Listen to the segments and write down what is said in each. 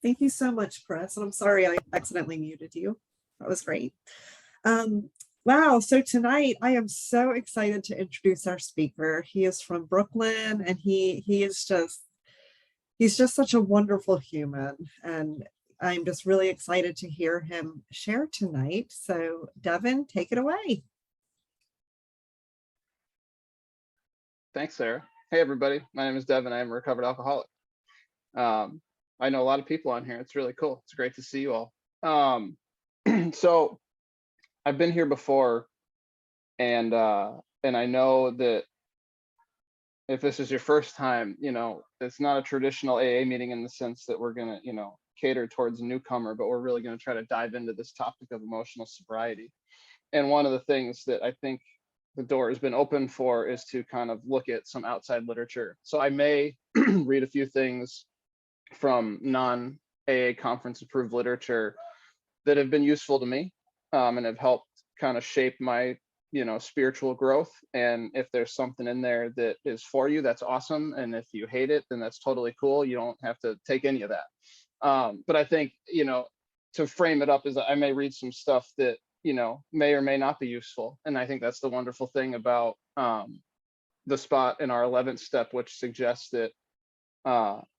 Thank you so much, Chris. And I'm sorry I accidentally muted you. That was great. Um, wow. So tonight I am so excited to introduce our speaker. He is from Brooklyn and he is just he's just such a wonderful human. And I'm just really excited to hear him share tonight. So Devin, take it away. Thanks, Sarah. Hey, everybody. My name is Devin. I am a recovered alcoholic. I know a lot of people on here. It's really cool. It's great to see you all. So I've been here before, and I know that if this is your first time, it's not a traditional AA meeting in the sense that we're gonna, cater towards a newcomer, but we're really gonna try to dive into this topic of emotional sobriety. And one of the things that I think the door has been open for is to kind of look at some outside literature. So I may read a few things from non-AA conference approved literature that have been useful to me, and have helped kind of shape my spiritual growth. And if there's something in there that is for you, that's awesome. And if you hate it, then that's totally cool. You don't have to take any of that. But I think to frame it up is I may read some stuff that may or may not be useful. And I think that's the wonderful thing about the spot in our 11th step, which suggests that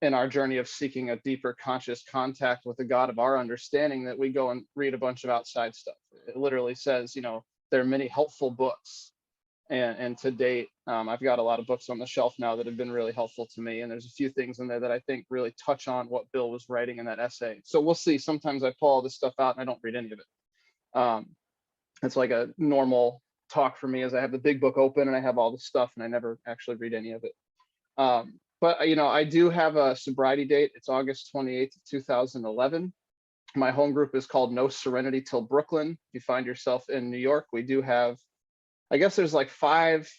in our journey of seeking a deeper conscious contact with the God of our understanding, that we go and read a bunch of outside stuff. It literally says, there are many helpful books. And to date, I've got a lot of books on the shelf now that have been really helpful to me. And there's a few things in there that I think really touch on what Bill was writing in that essay. So we'll see. Sometimes I pull all this stuff out and I don't read any of it. It's like a normal talk for me, as I have the big book open and I have all the stuff and I never actually read any of it. But I do have a sobriety date. It's August 28th, 2011. My home group is called No Serenity Till Brooklyn. If you find yourself in New York, we do have, I guess there's like 5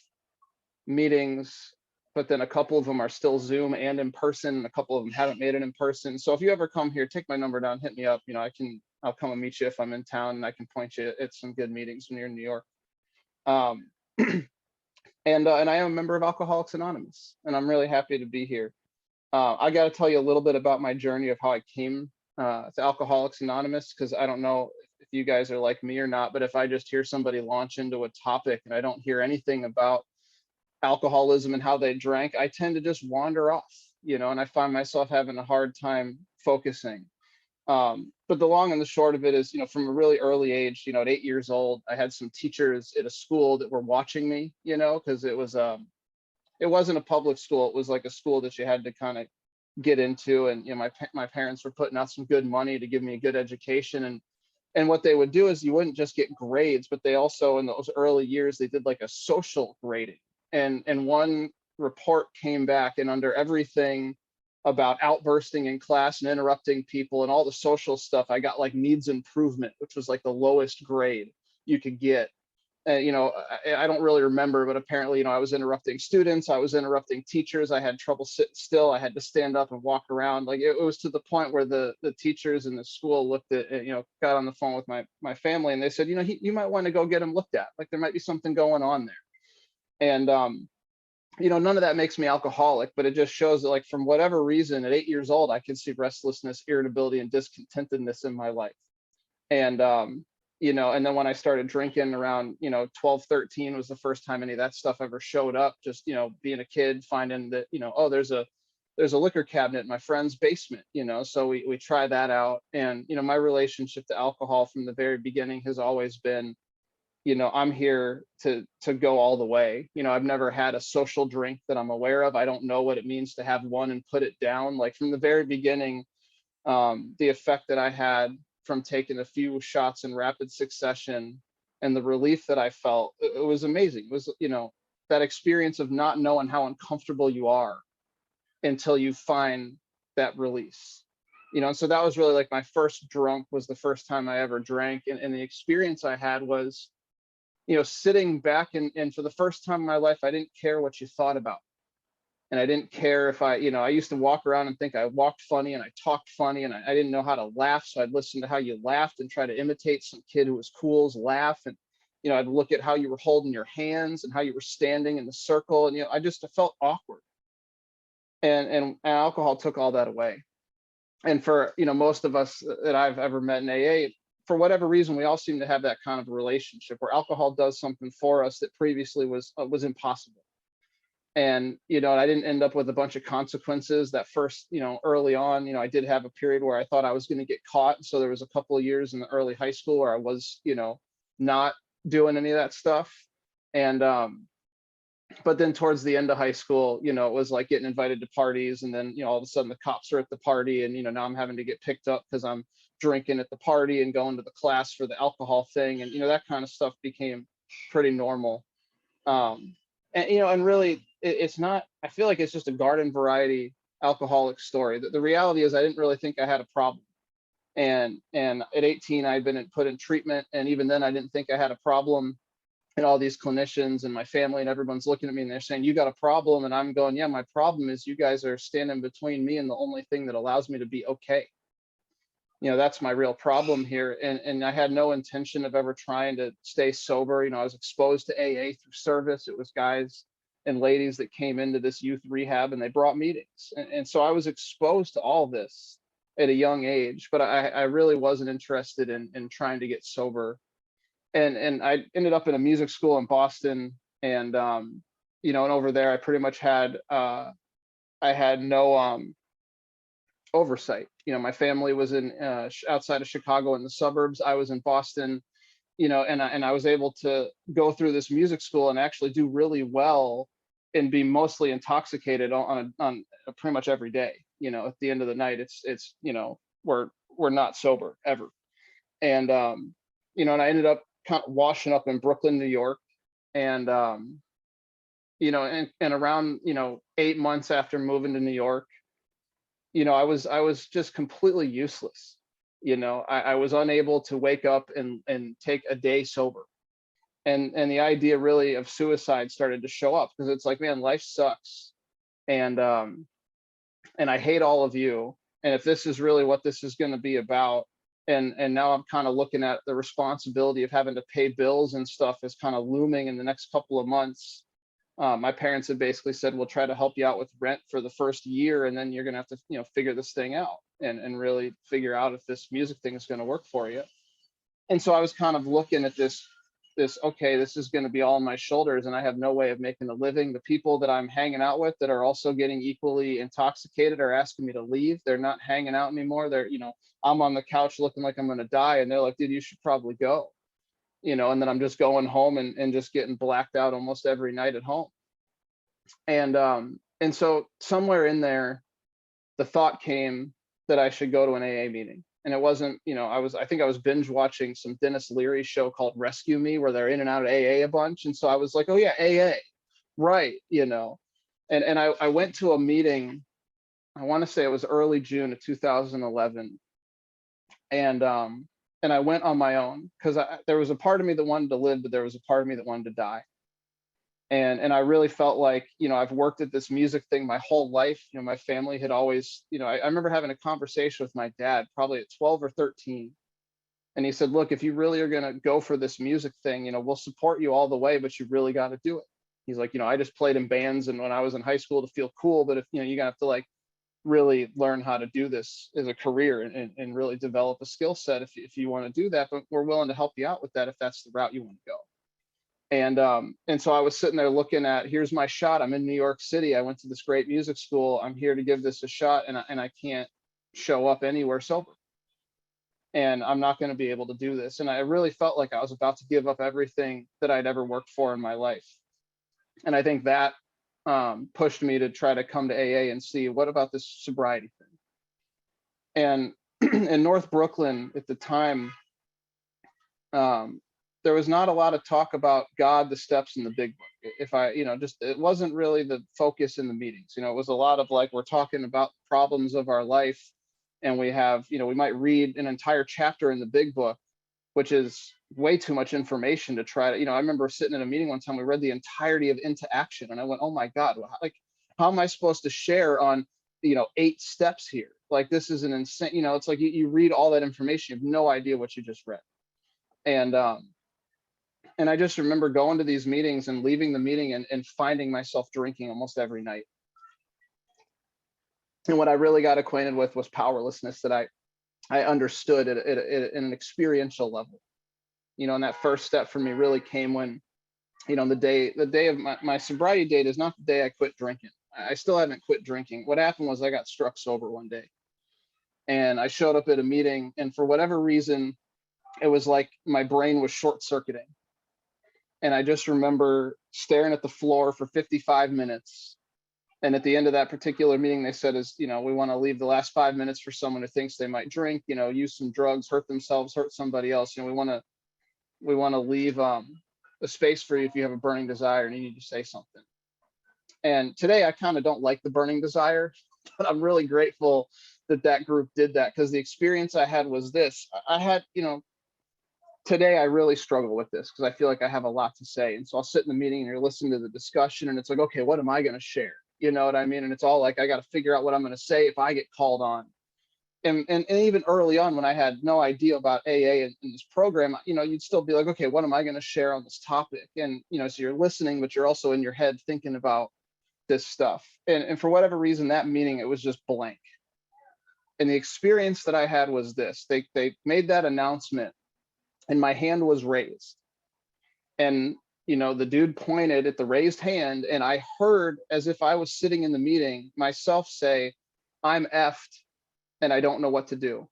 meetings, but then a couple of them are still Zoom and in person, and a couple of them haven't made it in person. So if you ever come here, take my number down, hit me up. I'll come and meet you if I'm in town, and I can point you at some good meetings when you're in New York. And I am a member of Alcoholics Anonymous, and I'm really happy to be here. I got to tell you a little bit about my journey of how I came to Alcoholics Anonymous, because I don't know if you guys are like me or not, but if I just hear somebody launch into a topic and I don't hear anything about alcoholism and how they drank, I tend to just wander off, and I find myself having a hard time focusing. But the long and the short of it is, from a really early age, at 8 years old, I had some teachers at a school that were watching me, because it wasn't a public school. It was like a school that you had to kind of get into. And, my parents were putting out some good money to give me a good education. And what they would do is you wouldn't just get grades, but they also, in those early years, they did like a social grading. And one report came back, and under everything about outbursting in class and interrupting people and all the social stuff, I got like needs improvement, which was like the lowest grade you could get. I don't really remember, but apparently, I was interrupting students, I was interrupting teachers, I had trouble sitting still, I had to stand up and walk around. Like it was to the point where the teachers in the school looked at, got on the phone with my family, and they said, you might want to go get him looked at. Like there might be something going on there. And none of that makes me alcoholic, but it just shows that, like, from whatever reason, at 8 years old, I could see restlessness, irritability, and discontentedness in my life. And and then when I started drinking around 12, 13 was the first time any of that stuff ever showed up. Just being a kid, finding that oh, there's a liquor cabinet in my friend's basement. So we try that out. And my relationship to alcohol from the very beginning has always been, I'm here to go all the way. I've never had a social drink that I'm aware of. I don't know what it means to have one and put it down. Like from the very beginning, the effect that I had from taking a few shots in rapid succession and the relief that I felt, it was amazing. It was, that experience of not knowing how uncomfortable you are until you find that release. So that was really like my first drunk, was the first time I ever drank. And the experience I had was, sitting back and for the first time in my life, I didn't care what you thought about. And I didn't care if I used to walk around and think I walked funny and I talked funny, and I didn't know how to laugh. So I'd listen to how you laughed and try to imitate some kid who was cool's laugh. And, I'd look at how you were holding your hands and how you were standing in the circle. And, I felt awkward. And alcohol took all that away. And for, most of us that I've ever met in AA, for whatever reason, we all seem to have that kind of a relationship where alcohol does something for us that previously was impossible. And, I didn't end up with a bunch of consequences that first, early on. I did have a period where I thought I was going to get caught. So there was a couple of years in the early high school where I was, not doing any of that stuff. And, but then towards the end of high school, it was like getting invited to parties, and then, all of a sudden the cops are at the party, and, now I'm having to get picked up because I'm drinking at the party and going to the class for the alcohol thing. And, that kind of stuff became pretty normal. And really it's not, I feel like it's just a garden variety alcoholic story. The reality is I didn't really think I had a problem. And at 18, I'd been put in treatment. And even then I didn't think I had a problem. And all these clinicians and my family and everyone's looking at me and they're saying, you got a problem. And I'm going, yeah, my problem is you guys are standing between me and the only thing that allows me to be okay. That's my real problem here. And I had no intention of ever trying to stay sober. I was exposed to AA through service. It was guys and ladies that came into this youth rehab and they brought meetings. And so I was exposed to all this at a young age, but I really wasn't interested in trying to get sober. And I ended up in a music school in Boston, and and over there I pretty much had I had no oversight. My family was in outside of Chicago in the suburbs. I was in Boston, and I was able to go through this music school and actually do really well and be mostly intoxicated on pretty much every day. At the end of the night, it's we're not sober ever. And and I ended up kind of washing up in Brooklyn, New York. And and around 8 months after moving to New York, I was just completely useless. I was unable to wake up and take a day sober. And the idea really of suicide started to show up, because it's like, man, life sucks. And I hate all of you. And if this is really what this is going to be about, and now I'm kind of looking at the responsibility of having to pay bills and stuff is kind of looming in the next couple of months. My parents had basically said, we'll try to help you out with rent for the first year, and then you're going to have to, figure this thing out and really figure out if this music thing is going to work for you. And so I was kind of looking at this, okay, this is going to be all on my shoulders, and I have no way of making a living. The people that I'm hanging out with that are also getting equally intoxicated are asking me to leave. They're not hanging out anymore. They're, I'm on the couch looking like I'm going to die, and they're like, dude, you should probably go. And then I'm just going home and just getting blacked out almost every night at home. And so somewhere in there, the thought came that I should go to an AA meeting. And it wasn't, I think I was binge watching some Dennis Leary show called Rescue Me, where they're in and out of AA a bunch. And so I was like, oh yeah, AA, right. And I went to a meeting, I want to say it was early June of 2011. And I went on my own, because there was a part of me that wanted to live, but there was a part of me that wanted to die. And I really felt like, I've worked at this music thing my whole life. My family had always, I remember having a conversation with my dad probably at 12 or 13. And he said, look, if you really are going to go for this music thing, we'll support you all the way, but you really got to do it. He's like, I just played in bands and when I was in high school to feel cool, but if, you're going to have to like really learn how to do this as a career and really develop a skill set if you want to do that, but we're willing to help you out with that if that's the route you want to go. And so I was sitting there looking at, here's my shot. I'm in New York City. I went to this great music school. I'm here to give this a shot, and I can't show up anywhere sober. And I'm not going to be able to do this. And I really felt like I was about to give up everything that I'd ever worked for in my life. And I think that pushed me to try to come to AA and see, what about this sobriety thing? And in North Brooklyn at the time, there was not a lot of talk about God, the steps, in the big book. If I, just, it wasn't really the focus in the meetings. It was a lot of like, we're talking about problems of our life, and we have, we might read an entire chapter in the big book, which is way too much information to try to, I remember sitting in a meeting one time, we read the entirety of Into Action, and I went, oh my God, like, how am I supposed to share on, 8 steps here? Like, this is an insane, it's like you read all that information, you have no idea what you just read. And I just remember going to these meetings and leaving the meeting and finding myself drinking almost every night. And what I really got acquainted with was powerlessness that I understood at an experiential level. And that first step for me really came when, the day of my sobriety date is not the day I quit drinking. I still haven't quit drinking. What happened was I got struck sober one day, and I showed up at a meeting, and for whatever reason, it was like my brain was short circuiting. And I just remember staring at the floor for 55 minutes. And at the end of that particular meeting, they said, we want to leave the last 5 minutes for someone who thinks they might drink, use some drugs, hurt themselves, hurt somebody else. We want to leave a space for you if you have a burning desire and you need to say something. And today I kind of don't like the burning desire, but I'm really grateful that group did that, because the experience I had was this. I had, today I really struggle with this because I feel like I have a lot to say. And so I'll sit in the meeting and you're listening to the discussion and it's like, okay, what am I going to share? You know what I mean? And it's all like, I got to figure out what I'm going to say if I get called on. And even early on, when I had no idea about AA and this program, you'd still be like, okay, what am I going to share on this topic? And, so you're listening, but you're also in your head thinking about this stuff. And for whatever reason, that meeting, it was just blank. And the experience that I had was this. They made that announcement and my hand was raised. And, the dude pointed at the raised hand, and I heard, as if I was sitting in the meeting, myself say, I'm effed and I don't know what to do.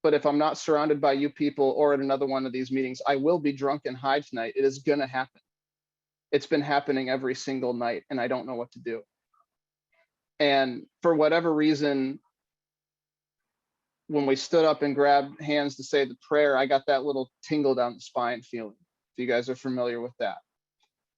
But if I'm not surrounded by you people or at another one of these meetings, I will be drunk and high tonight. It is going to happen. It's been happening every single night, and I don't know what to do. And for whatever reason, when we stood up and grabbed hands to say the prayer, I got that little tingle down the spine feeling, if you guys are familiar with that.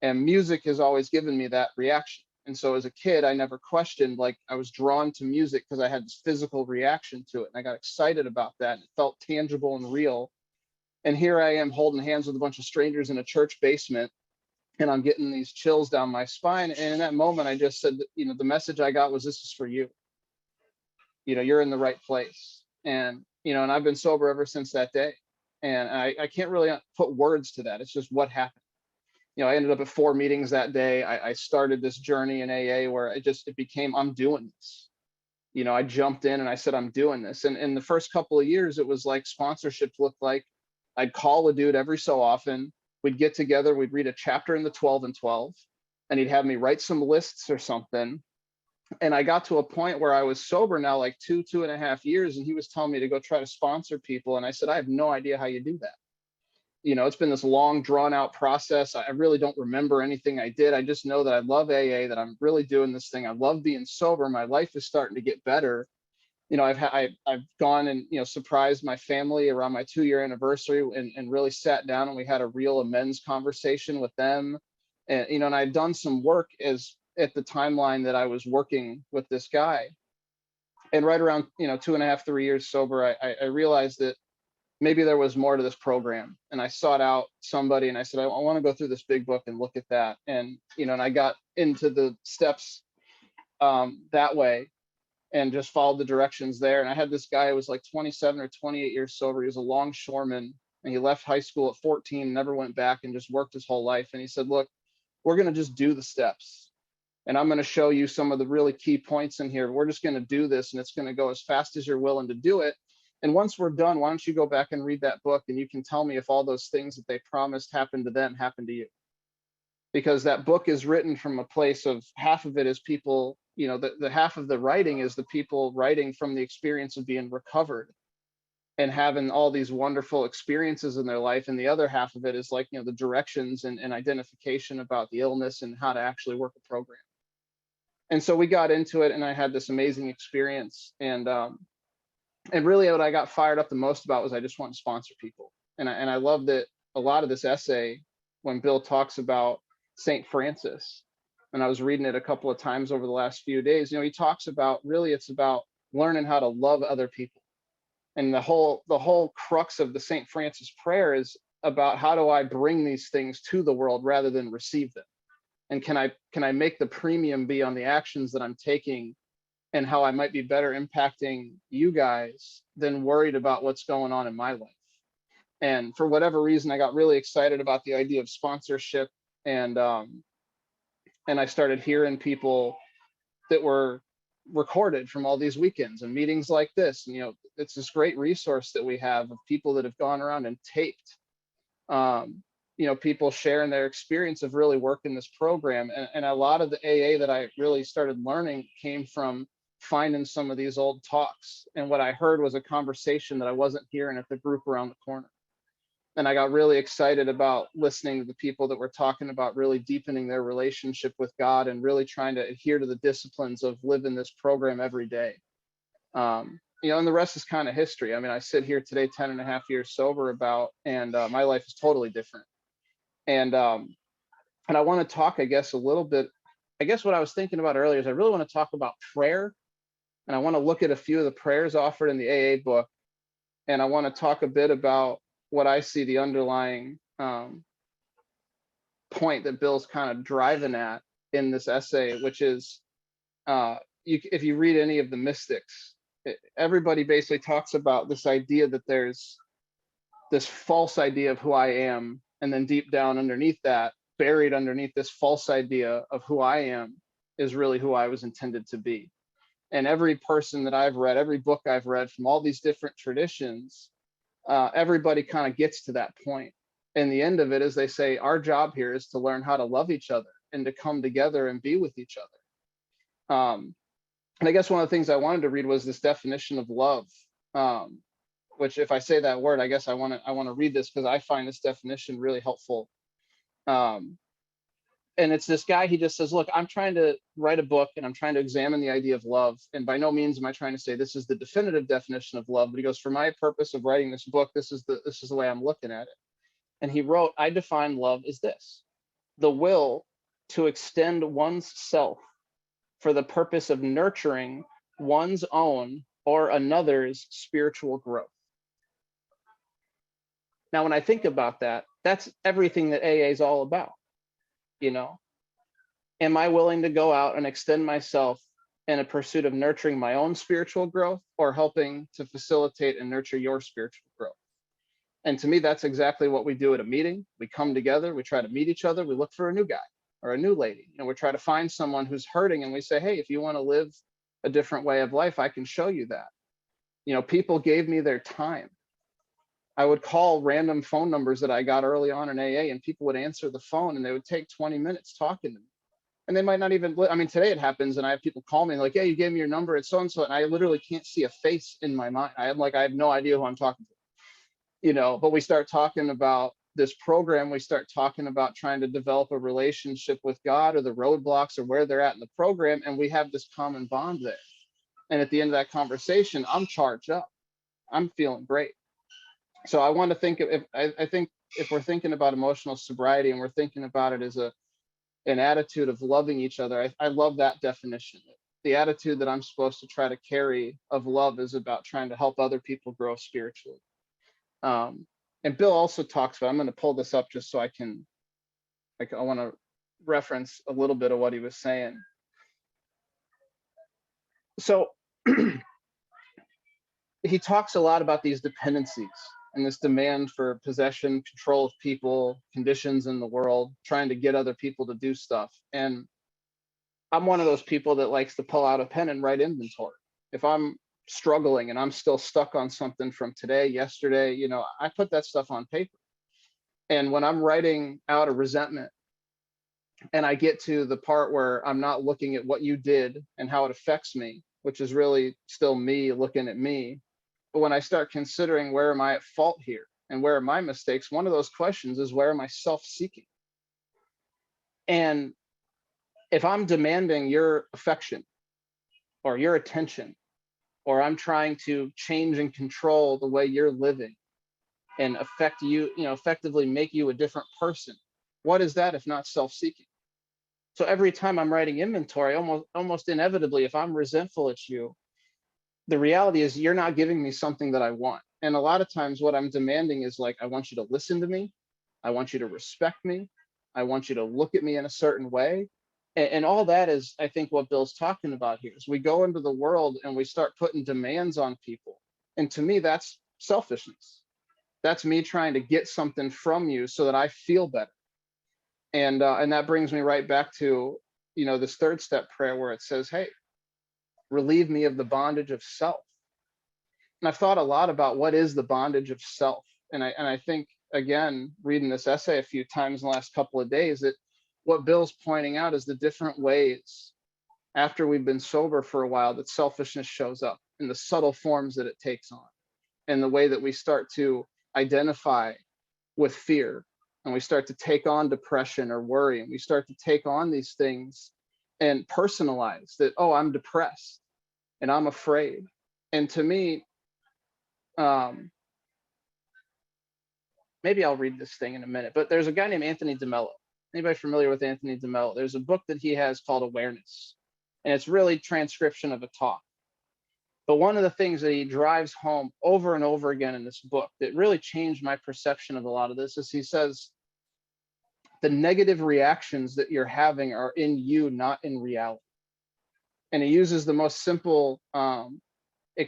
And music has always given me that reaction. And so as a kid, I never questioned, like I was drawn to music because I had this physical reaction to it. And I got excited about that. And it felt tangible and real. And here I am holding hands with a bunch of strangers in a church basement, and I'm getting these chills down my spine. And in that moment, I just said, the message I got was, this is for you. You're in the right place. And, and I've been sober ever since that day. And I can't really put words to that. It's just what happened. I ended up at 4 meetings that day. I started this journey in AA where it became, I'm doing this. I jumped in and I said, I'm doing this. And in the first couple of years, it was like sponsorships looked like I'd call a dude every so often. We'd get together, we'd read a chapter in the 12 and 12, and he'd have me write some lists or something. And I got to a point where I was sober now, like 2.5 years, and he was telling me to go try to sponsor people. And I said, I have no idea how you do that. It's been this long, drawn out process. I really don't remember anything I did. I just know that I love AA, that I'm really doing this thing. I love being sober. My life is starting to get better. I've gone and, surprised my family around my 2-year anniversary and really sat down and we had a real amends conversation with them. And, and I'd done some work at the timeline that I was working with this guy. And right around, 2.5, 3 years sober, I realized that maybe there was more to this program. And I sought out somebody and I said, I want to go through this big book and look at that. And, and I got into the steps that way and just followed the directions there. And I had this guy who was like 27 or 28 years sober. He was a longshoreman and he left high school at 14, never went back, and just worked his whole life. And he said, look, we're going to just do the steps. And I'm going to show you some of the really key points in here. We're just going to do this, and it's going to go as fast as you're willing to do it. And once we're done, why don't you go back and read that book, and you can tell me if all those things that they promised happened to them happened to you. Because that book is written from a place of, half of it is people, the half of the writing is the people writing from the experience of being recovered and having all these wonderful experiences in their life. And the other half of it is like, the directions and identification about the illness and how to actually work a program. And so we got into it, and I had this amazing experience. And really what I got fired up the most about was I just wanted to sponsor people. And I love that a lot of this essay, when Bill talks about St. Francis, and I was reading it a couple of times over the last few days, he talks about, really it's about learning how to love other people. And the whole crux of the St. Francis prayer is about, how do I bring these things to the world rather than receive them? And can I make the premium be on the actions that I'm taking and how I might be better impacting you guys than worried about what's going on in my life? And for whatever reason, I got really excited about the idea of sponsorship. And I started hearing people that were recorded from all these weekends and meetings like this. And, it's this great resource that we have of people that have gone around and taped, people sharing their experience of really working this program. And a lot of the AA that I really started learning came from finding some of these old talks. And what I heard was a conversation that I wasn't hearing at the group around the corner. And I got really excited about listening to the people that were talking about really deepening their relationship with God and really trying to adhere to the disciplines of living this program every day. And the rest is kind of history. I mean, I sit here today, 10 and a half years sober and my life is totally different. And I want to talk, I guess, a little bit, what I was thinking about earlier is I really want to talk about prayer. And I want to look at a few of the prayers offered in the AA book. And I want to talk a bit about what I see the underlying point that Bill's kind of driving at in this essay, which is if you read any of the mystics, everybody basically talks about this idea that there's this false idea of who I am. And then deep down underneath that, buried underneath this false idea of who I am is really who I was intended to be. And every person that I've read, every book I've read from all these different traditions, everybody kind of gets to that point. And the end of it is they say, our job here is to learn how to love each other and to come together and be with each other. And I guess one of the things I wanted to read was this definition of love, which if I say that word, I guess I want to read this because I find this definition really helpful. And it's this guy, he just says, look, I'm trying to write a book and I'm trying to examine the idea of love. And by no means am I trying to say this is the definitive definition of love, but he goes, for my purpose of writing this book, this is the way I'm looking at it. And he wrote, I define love as this: the will to extend one's self for the purpose of nurturing one's own or another's spiritual growth. Now, when I think about that, that's everything that AA is all about. Am I willing to go out and extend myself in a pursuit of nurturing my own spiritual growth or helping to facilitate and nurture your spiritual growth? And to me, that's exactly what we do at a meeting. We come together, we try to meet each other, we look for a new guy or a new lady, we try to find someone who's hurting and we say, hey, if you want to live a different way of life, I can show you that. People gave me their time. I would call random phone numbers that I got early on in AA and people would answer the phone and they would take 20 minutes talking to me. And they might not even, today it happens and I have people call me like, yeah, you gave me your number, it's so-and-so. And I literally can't see a face in my mind. I have no idea who I'm talking to, but we start talking about this program. We start talking about trying to develop a relationship with God or the roadblocks or where they're at in the program. And we have this common bond there. And at the end of that conversation, I'm charged up. I'm feeling great. So I want to think I think if we're thinking about emotional sobriety and we're thinking about it as an attitude of loving each other, I love that definition. The attitude that I'm supposed to try to carry of love is about trying to help other people grow spiritually. And Bill also talks about, I'm going to pull this up just so I want to reference a little bit of what he was saying. So he talks a lot about these dependencies and this demand for possession, control of people, conditions in the world, trying to get other people to do stuff. And I'm one of those people that likes to pull out a pen and write inventory. If I'm struggling and I'm still stuck on something from today, yesterday, I put that stuff on paper. And when I'm writing out a resentment and I get to the part where I'm not looking at what you did and how it affects me, which is really still me looking at me, but when I start considering where am I at fault here and where are my mistakes, one of those questions is where am I self-seeking? And if I'm demanding your affection or your attention, or I'm trying to change and control the way you're living and affect you, effectively make you a different person, what is that if not self-seeking? So every time I'm writing inventory, almost inevitably, if I'm resentful at you, the reality is you're not giving me something that I want. And a lot of times what I'm demanding is like, I want you to listen to me. I want you to respect me. I want you to look at me in a certain way. And all that is, I think, what Bill's talking about here is we go into the world and we start putting demands on people. And to me, that's selfishness. That's me trying to get something from you so that I feel better. And that brings me right back to, this third step prayer where it says, hey, relieve me of the bondage of self. And I've thought a lot about what is the bondage of self. And I think, again, reading this essay a few times in the last couple of days, that what Bill's pointing out is the different ways after we've been sober for a while that selfishness shows up in the subtle forms that it takes on, and the way that we start to identify with fear, and we start to take on depression or worry, and we start to take on these things and personalize that, oh, I'm depressed and I'm afraid. And to me, maybe I'll read this thing in a minute, but there's a guy named Anthony DeMello. Anybody familiar with Anthony DeMello? There's a book that he has called Awareness, and it's really transcription of a talk. But one of the things that he drives home over and over again in this book that really changed my perception of a lot of this is he says, the negative reactions that you're having are in you, not in reality. And he uses the most simple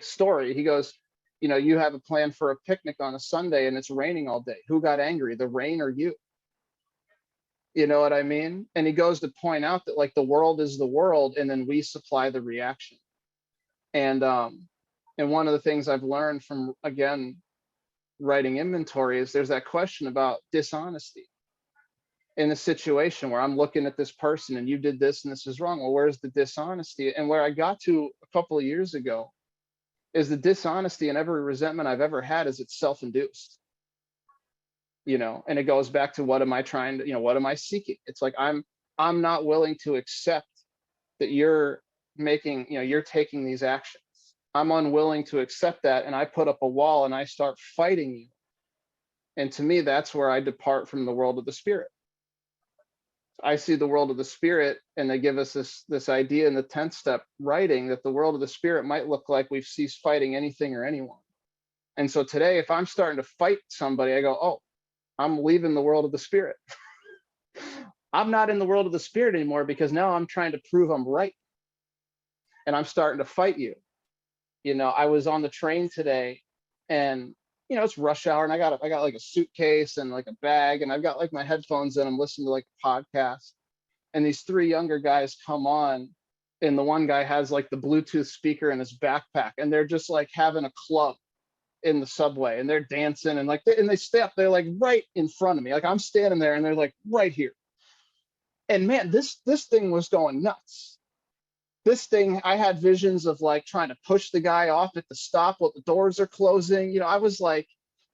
story. He goes, you know, you have a plan for a picnic on a Sunday and it's raining all day. Who got angry, the rain or you? You know what I mean? And he goes to point out that, like, the world is the world, and then we supply the reaction. And one of the things I've learned from, again, writing inventory is there's that question about dishonesty in a situation where I'm looking at this person and you did this and this is wrong. Well, where's the dishonesty? And where I got to a couple of years ago is the dishonesty in every resentment I've ever had is it's self-induced. You know, and it goes back to, what am I trying to, you know, what am I seeking? It's like, I'm not willing to accept that you're making, you know, you're taking these actions. I'm unwilling to accept that. And I put up a wall and I start fighting you. And to me, that's where I depart from the world of the spirit. I see the world of the spirit, and they give us this idea in the 10th step writing that the world of the spirit might look like we've ceased fighting anything or anyone. And so today, if I'm starting to fight somebody, I go, oh, I'm leaving the world of the spirit. I'm not in the world of the spirit anymore, because now I'm trying to prove I'm right. And I'm starting to fight you. You know, I was on the train today, and, you know, it's rush hour, and I got like a suitcase and like a bag, and I've got like my headphones in, I'm listening to like a podcast. And these three younger guys come on, and the one guy has like the Bluetooth speaker in his backpack, and they're just like having a club in the subway, and they're dancing, and like they step, they're like right in front of me, like I'm standing there and they're like right here. And man, this thing was going nuts. This thing, I had visions of like trying to push the guy off at the stop while the doors are closing. You know, I was like,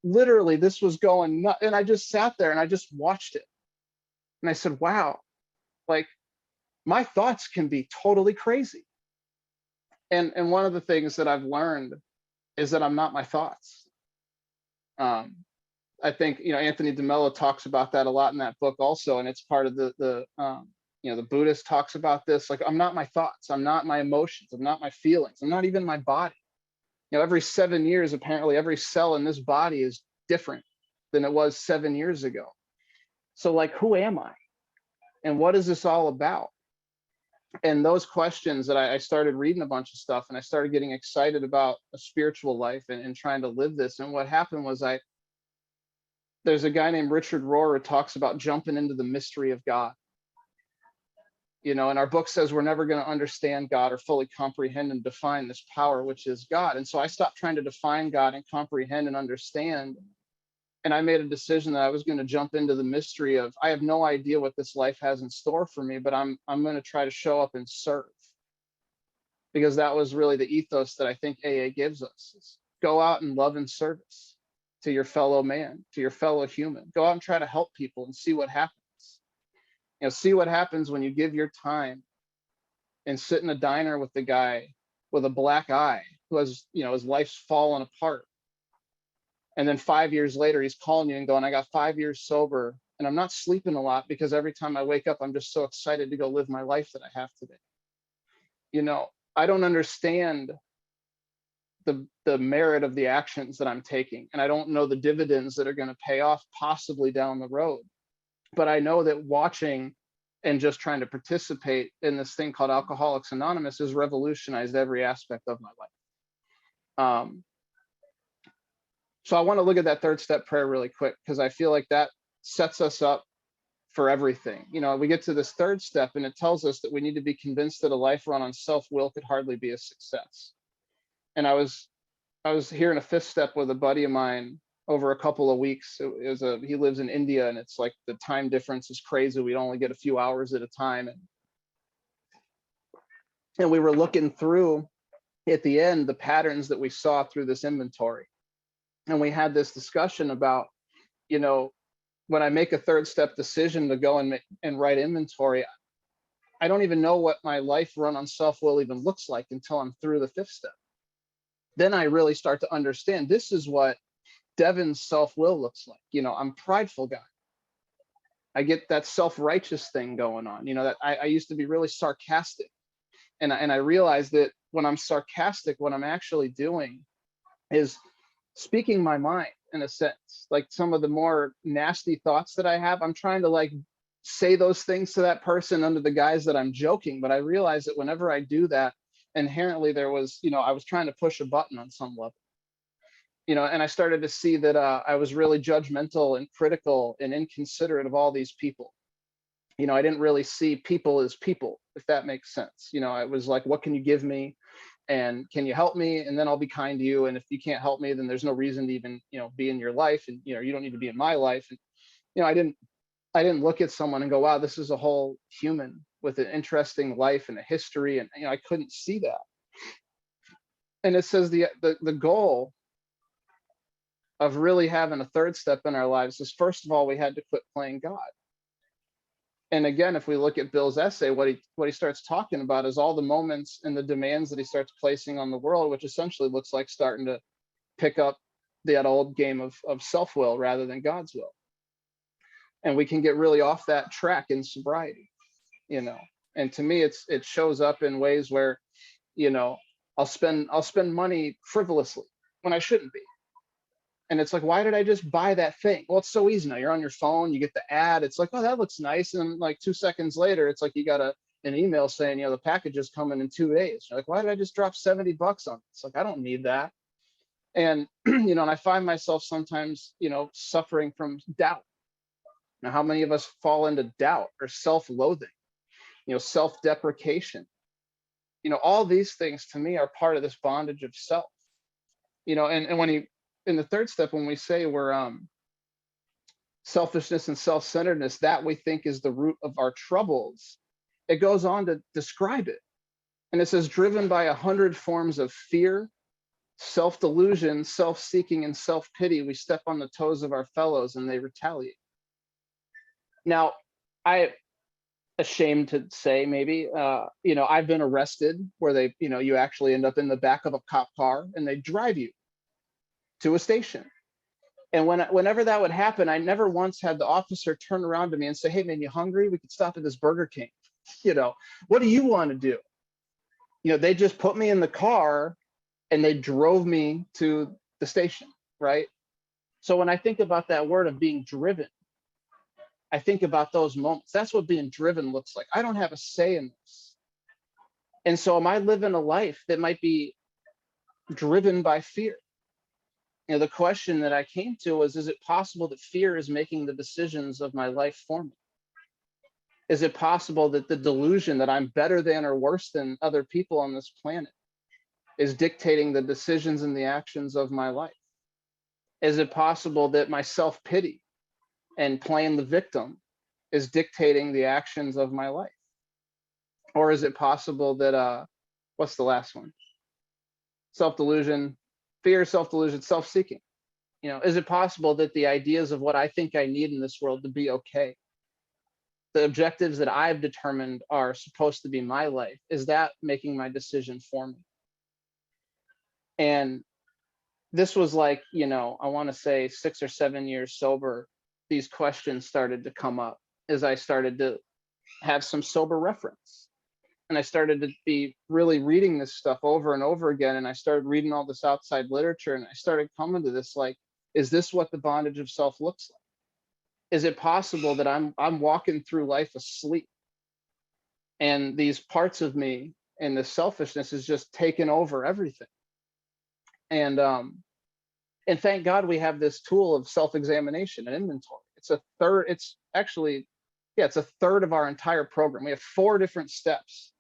literally, this was going nuts. And I just sat there and I just watched it. And I said, wow, like, my thoughts can be totally crazy. And one of the things that I've learned is that I'm not my thoughts. I think, you know, Anthony DeMello talks about that a lot in that book also, and it's part of the you know, the Buddhist talks about this. Like, I'm not my thoughts, I'm not my emotions, I'm not my feelings, I'm not even my body. You know, every 7 years, apparently, every cell in this body is different than it was 7 years ago. So, like, who am I, and what is this all about? And those questions that I started reading a bunch of stuff, and I started getting excited about a spiritual life and trying to live this. And what happened was, there's a guy named Richard Rohr who talks about jumping into the mystery of God. You know, and our book says we're never going to understand God or fully comprehend and define this power, which is God. And so I stopped trying to define God and comprehend and understand. And I made a decision that I was going to jump into the mystery of, I have no idea what this life has in store for me, but I'm going to try to show up and serve. Because that was really the ethos that I think AA gives us. Is go out and love and service to your fellow man, to your fellow human. Go out and try to help people and see what happens. You know, see what happens when you give your time and sit in a diner with the guy with a black eye who has, you know, his life's fallen apart. And then 5 years later, he's calling you and going, I got 5 years sober and I'm not sleeping a lot because every time I wake up, I'm just so excited to go live my life that I have today. You know, I don't understand the merit of the actions that I'm taking. And I don't know the dividends that are going to pay off possibly down the road. But I know that watching and just trying to participate in this thing called Alcoholics Anonymous has revolutionized every aspect of my life. So I want to look at that third step prayer really quick, because I feel like that sets us up for everything. We get to this third step and it tells us that we need to be convinced that a life run on self-will could hardly be a success. And I was here in a fifth step with a buddy of mine over a couple of weeks. He lives in India, and it's like the time difference is crazy. We'd only get a few hours at a time. And we were looking through at the end the patterns that we saw through this inventory. And we had this discussion about, when I make a third step decision to go and write inventory, I don't even know what my life run on self-will even looks like until I'm through the fifth step. Then I really start to understand this is what Devin's self-will looks like. I'm a prideful guy. I get that self-righteous thing going on, that I used to be really sarcastic. And I realized that when I'm sarcastic, what I'm actually doing is speaking my mind in a sense. Like some of the more nasty thoughts that I have, I'm trying to like say those things to that person under the guise that I'm joking. But I realized that whenever I do that, inherently there was, I was trying to push a button on some level. And I started to see that I was really judgmental and critical and inconsiderate of all these people. I didn't really see people as people, if that makes sense. It was like, what can you give me? And can you help me? And then I'll be kind to you. And if you can't help me, then there's no reason to even, be in your life. And, you don't need to be in my life. And, I didn't look at someone and go, wow, this is a whole human with an interesting life and a history. And, I couldn't see that. And it says the goal of really having a third step in our lives is, first of all, we had to quit playing God. And again, if we look at Bill's essay, what he starts talking about is all the moments and the demands that he starts placing on the world, which essentially looks like starting to pick up that old game of self-will rather than God's will. And we can get really off that track in sobriety, And to me, it shows up in ways where, I'll spend money frivolously when I shouldn't be. And it's like, why did I just buy that thing? Well, it's so easy now. You're on your phone, you get the ad. It's like, oh, that looks nice. And like 2 seconds later, it's like you got an email saying, the package is coming in 2 days. You're like, why did I just drop $70 on it? It's like, I don't need that. And, and I find myself sometimes, suffering from doubt. Now, how many of us fall into doubt or self-loathing, self-deprecation? All these things to me are part of this bondage of self, and when in the third step, when we say we're selfishness and self-centeredness, that we think is the root of our troubles, it goes on to describe it. And it says, driven by 100 forms of fear, self-delusion, self-seeking, and self-pity, we step on the toes of our fellows and they retaliate. Now, I'm ashamed to say maybe, I've been arrested where they, you actually end up in the back of a cop car and they drive you to a station. And whenever that would happen, I never once had the officer turn around to me and say, hey man, you hungry? We could stop at this Burger King. What do you want to do? They just put me in the car and they drove me to the station, right? So when I think about that word of being driven, I think about those moments. That's what being driven looks like. I don't have a say in this. And so am I living a life that might be driven by fear? The question that I came to was, is it possible that fear is making the decisions of my life for me? Is it possible that the delusion that I'm better than or worse than other people on this planet is dictating the decisions and the actions of my life? Is it possible that my self-pity and playing the victim is dictating the actions of my life? Or is it possible that, what's the last one? Self-delusion, fear, self-delusion, self-seeking. Is it possible that the ideas of what I think I need in this world to be okay, the objectives that I've determined are supposed to be my life, is that making my decision for me? And this was like, I want to say 6 or 7 years sober, these questions started to come up as I started to have some sober reference. And I started to be really reading this stuff over and over again. And I started reading all this outside literature. And I started coming to this, like, is this what the bondage of self looks like? Is it possible that I'm walking through life asleep and these parts of me and the selfishness is just taking over everything? And thank God we have this tool of self-examination and inventory. It's actually yeah, it's a third of our entire program. We have 4 different steps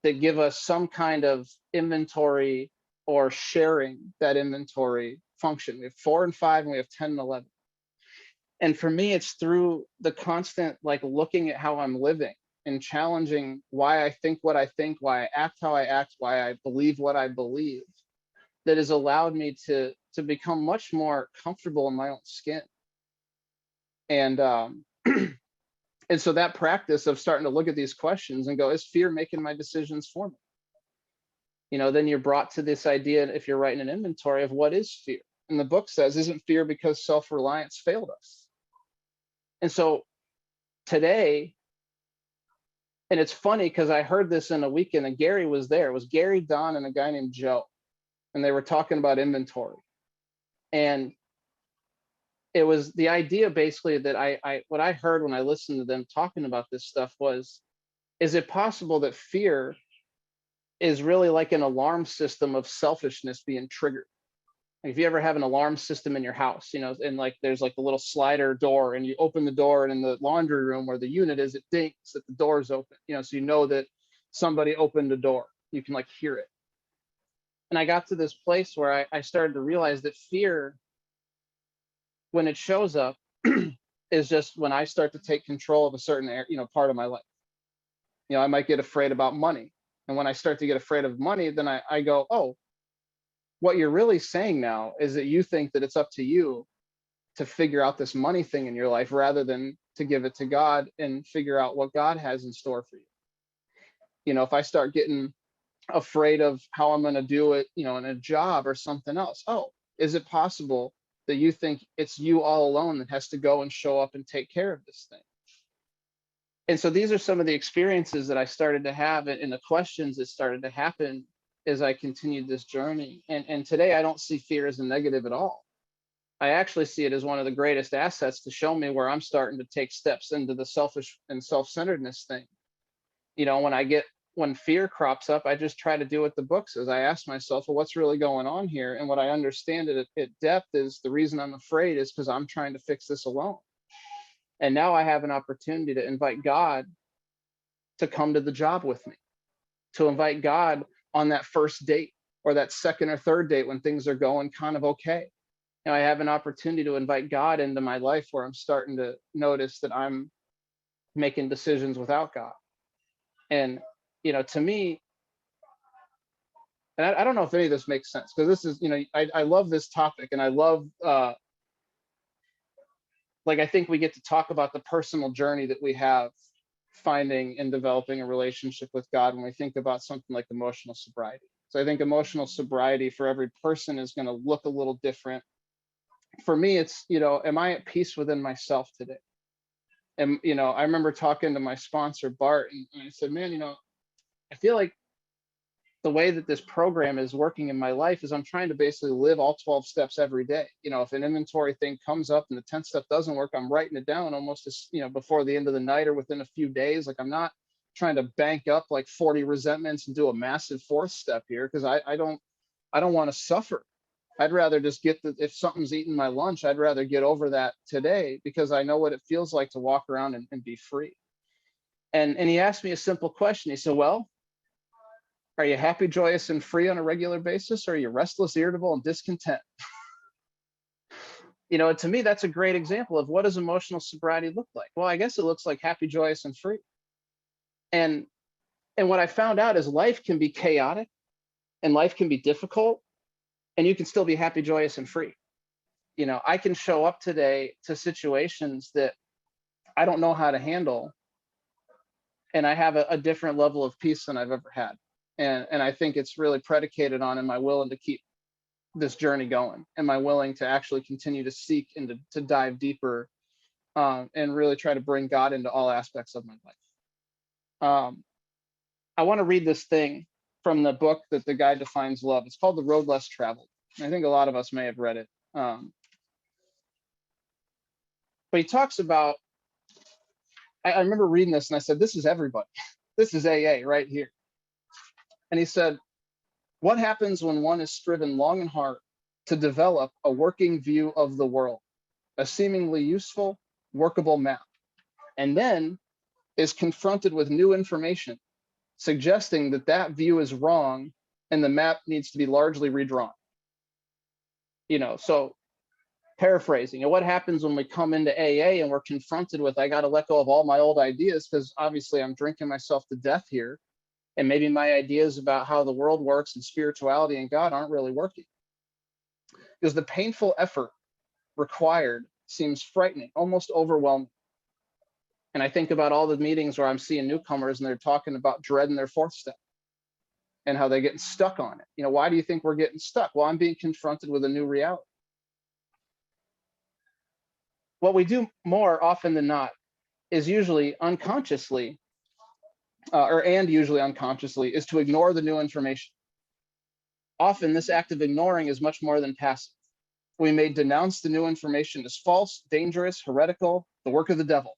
that give us some kind of inventory or sharing that inventory function. We have 4 and 5, and we have 10 and 11. And for me, it's through the constant, like, looking at how I'm living and challenging why I think what I think, why I act how I act, why I believe what I believe, that has allowed me to become much more comfortable in my own skin. And and so that practice of starting to look at these questions and go, is fear making my decisions for me? Then you're brought to this idea, if you're writing an inventory, of what is fear. And the book says, isn't fear because self-reliance failed us? And so today, and it's funny because I heard this in a weekend, and Gary was there. It was Gary, Don, and a guy named Joe. And they were talking about inventory. And it was the idea basically that what I heard when I listened to them talking about this stuff was, is it possible that fear is really like an alarm system of selfishness being triggered? Like, if you ever have an alarm system in your house, and like there's like a little slider door, and you open the door, and in the laundry room where the unit is, it dings that the door's open, so that somebody opened the door. You can like hear it. And I got to this place where I started to realize that fear, when it shows up, is just when I start to take control of a certain part of my life. I might get afraid about money. And when I start to get afraid of money, then I go, oh, what you're really saying now is that you think that it's up to you to figure out this money thing in your life, rather than to give it to God and figure out what God has in store for you. If I start getting afraid of how I'm going to do it, in a job or something else, oh, is it possible that you think it's you all alone that has to go and show up and take care of this thing? And so these are some of the experiences that I started to have, and the questions that started to happen as I continued this journey. And today I don't see fear as a negative at all. I actually see it as one of the greatest assets to show me where I'm starting to take steps into the selfish and self-centeredness thing. When fear crops up, I just try to do what the book says. I ask myself, well, what's really going on here? And what I understand at depth is, the reason I'm afraid is because I'm trying to fix this alone. And now I have an opportunity to invite God to come to the job with me, to invite God on that first date, or that second or third date when things are going kind of okay. I have an opportunity to invite God into my life where I'm starting to notice that I'm making decisions without God. And to me, and I don't know if any of this makes sense, because this is, I love this topic, and I love, I think we get to talk about the personal journey that we have finding and developing a relationship with God when we think about something like emotional sobriety. So I think emotional sobriety for every person is going to look a little different. For me, it's, am I at peace within myself today? And, I remember talking to my sponsor, Bart, and I said, man, I feel like the way that this program is working in my life is I'm trying to basically live all 12 steps every day. If an inventory thing comes up and the 10th step doesn't work, I'm writing it down almost as, before the end of the night or within a few days. Like, I'm not trying to bank up like 40 resentments and do a massive 4th step here, because I don't want to suffer. I'd rather just if something's eating my lunch, I'd rather get over that today, because I know what it feels like to walk around and be free. And he asked me a simple question. He said, well, are you happy, joyous, and free on a regular basis? Or are you restless, irritable, and discontent? To me, that's a great example of what does emotional sobriety look like? Well, I guess it looks like happy, joyous, and free. And what I found out is life can be chaotic, and life can be difficult, and you can still be happy, joyous, and free. I can show up today to situations that I don't know how to handle, and I have a different level of peace than I've ever had. And I think it's really predicated on, am I willing to keep this journey going? Am I willing to actually continue to seek and to dive deeper, and really try to bring God into all aspects of my life? I want to read this thing from the book that the guy defines love. It's called The Road Less Traveled. I think a lot of us may have read it. But he talks about, I remember reading this and I said, this is everybody. This is AA right here. And he said, what happens when one is striven long and hard to develop a working view of the world, a seemingly useful, workable map, and then is confronted with new information suggesting that that view is wrong and the map needs to be largely redrawn. So paraphrasing, and what happens when we come into AA and we're confronted with, I got to let go of all my old ideas because obviously I'm drinking myself to death here. And maybe my ideas about how the world works and spirituality and God aren't really working. Because the painful effort required seems frightening, almost overwhelming. And I think about all the meetings where I'm seeing newcomers and they're talking about dreading their fourth step and how they're getting stuck on it. Why do you think we're getting stuck? Well, I'm being confronted with a new reality. What we do more often than not is usually unconsciously, usually unconsciously, is to ignore the new information. Often this act of ignoring is much more than passive. We may denounce the new information as false, dangerous, heretical, the work of the devil.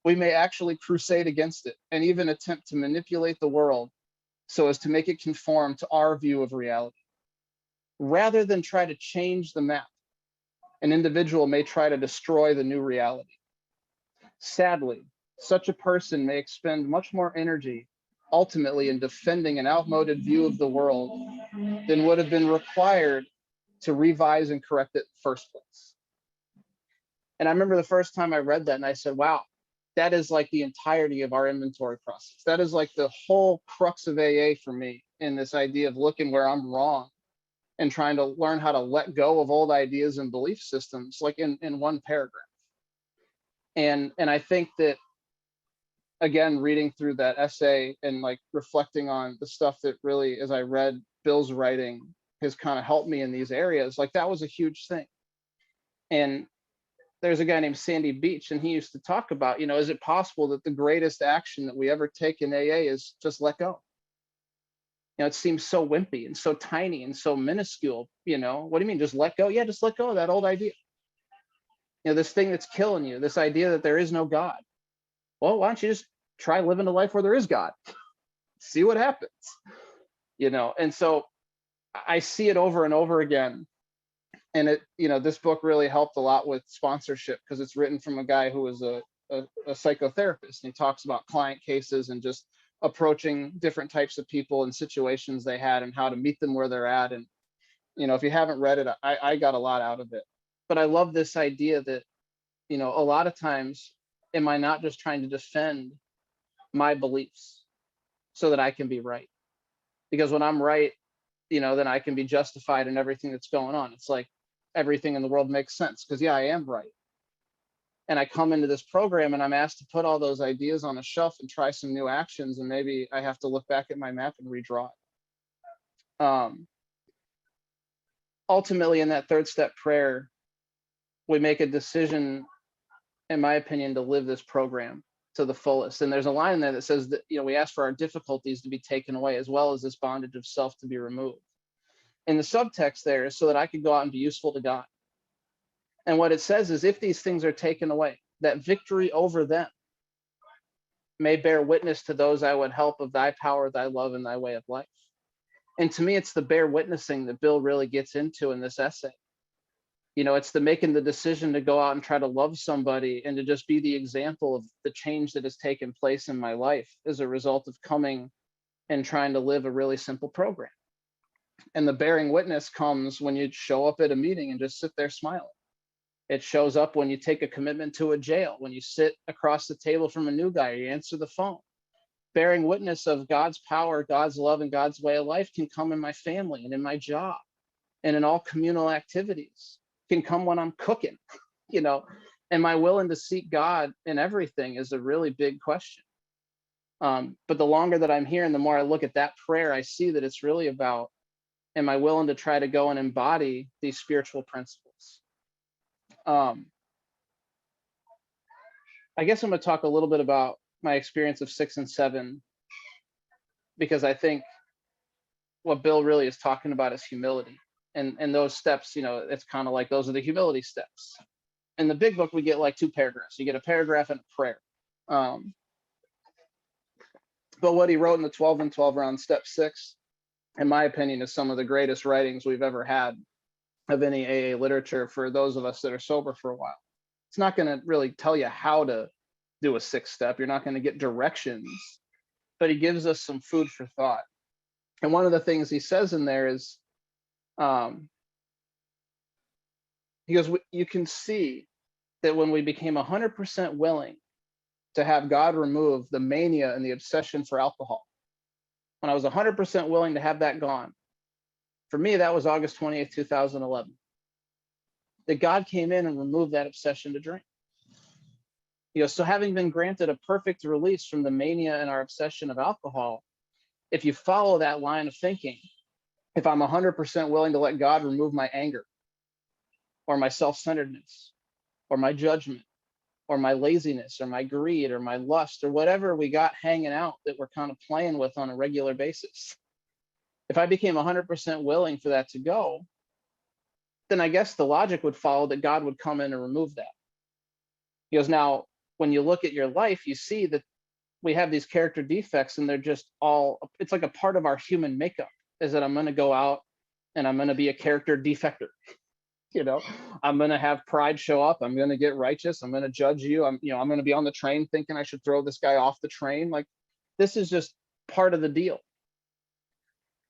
We may actually crusade against it and even attempt to manipulate the world so as to make it conform to our view of reality. Rather than try to change the map, an individual may try to destroy the new reality. Sadly, such a person may expend much more energy ultimately in defending an outmoded view of the world than would have been required to revise and correct it in the first place. And I remember the first time I read that and I said, wow, that is like the entirety of our inventory process. That is like the whole crux of AA for me, in this idea of looking where I'm wrong and trying to learn how to let go of old ideas and belief systems, like in one paragraph. And I think that, again, reading through that essay and like reflecting on the stuff that really, as I read Bill's writing, has kind of helped me in these areas, like that was a huge thing. And there's a guy named Sandy Beach, and he used to talk about, is it possible that the greatest action that we ever take in AA is just let go? It seems so wimpy and so tiny and so minuscule. What do you mean, just let go? Yeah, just let go of that old idea. This thing that's killing you, this idea that there is no God. Well, why don't you just try living a life where there is God? See what happens. And so I see it over and over again. And this book really helped a lot with sponsorship because it's written from a guy who was a psychotherapist. And he talks about client cases and just approaching different types of people and situations they had and how to meet them where they're at. And, if you haven't read it, I got a lot out of it. But I love this idea that, a lot of times, am I not just trying to defend my beliefs so that I can be right? Because when I'm right, then I can be justified in everything that's going on. It's like everything in the world makes sense because, yeah, I am right. And I come into this program and I'm asked to put all those ideas on a shelf and try some new actions. And maybe I have to look back at my map and redraw it. Ultimately, in that third step prayer, we make a decision, in my opinion, to live this program to the fullest. And there's a line in there that says that, we ask for our difficulties to be taken away, as well as this bondage of self to be removed. And the subtext there is so that I could go out and be useful to God. And what it says is, if these things are taken away, that victory over them may bear witness to those I would help of thy power, thy love, and thy way of life. And to me, it's the bear witnessing that Bill really gets into in this essay. It's the making the decision to go out and try to love somebody and to just be the example of the change that has taken place in my life as a result of coming and trying to live a really simple program. And the bearing witness comes when you show up at a meeting and just sit there smiling. It shows up when you take a commitment to a jail, when you sit across the table from a new guy, or you answer the phone. Bearing witness of God's power, God's love, and God's way of life can come in my family and in my job and in all communal activities. Can come when I'm cooking, Am I willing to seek God in everything is a really big question. But the longer that I'm here and the more I look at that prayer, I see that it's really about, am I willing to try to go and embody these spiritual principles? I guess I'm going to talk a little bit about my experience of 6 and 7, because I think what Bill really is talking about is humility. And those steps, it's kind of like those are the humility steps. In the big book, we get like 2 paragraphs. You get a paragraph and a prayer. But what he wrote in the 12 and 12 around step 6, in my opinion, is some of the greatest writings we've ever had of any AA literature for those of us that are sober for a while. It's not going to really tell you how to do a 6th step. You're not going to get directions, but he gives us some food for thought. And one of the things he says in there is, he goes, you can see that when we became 100% willing to have God remove the mania and the obsession for alcohol, when I was 100% willing to have that gone, for me, that was August 28th, 2011, that God came in and removed that obsession to drink. So having been granted a perfect release from the mania and our obsession of alcohol, if you follow that line of thinking, if I'm 100% willing to let God remove my anger or my self-centeredness or my judgment or my laziness or my greed or my lust or whatever we got hanging out that we're kind of playing with on a regular basis, if I became 100% willing for that to go, then I guess the logic would follow that God would come in and remove that. He goes, now, when you look at your life, you see that we have these character defects and they're just all, it's like a part of our human makeup, is that I'm going to go out and I'm going to be a character defector. I'm going to have pride show up. I'm going to get righteous. I'm going to judge you. I'm going to be on the train thinking I should throw this guy off the train. Like, this is just part of the deal.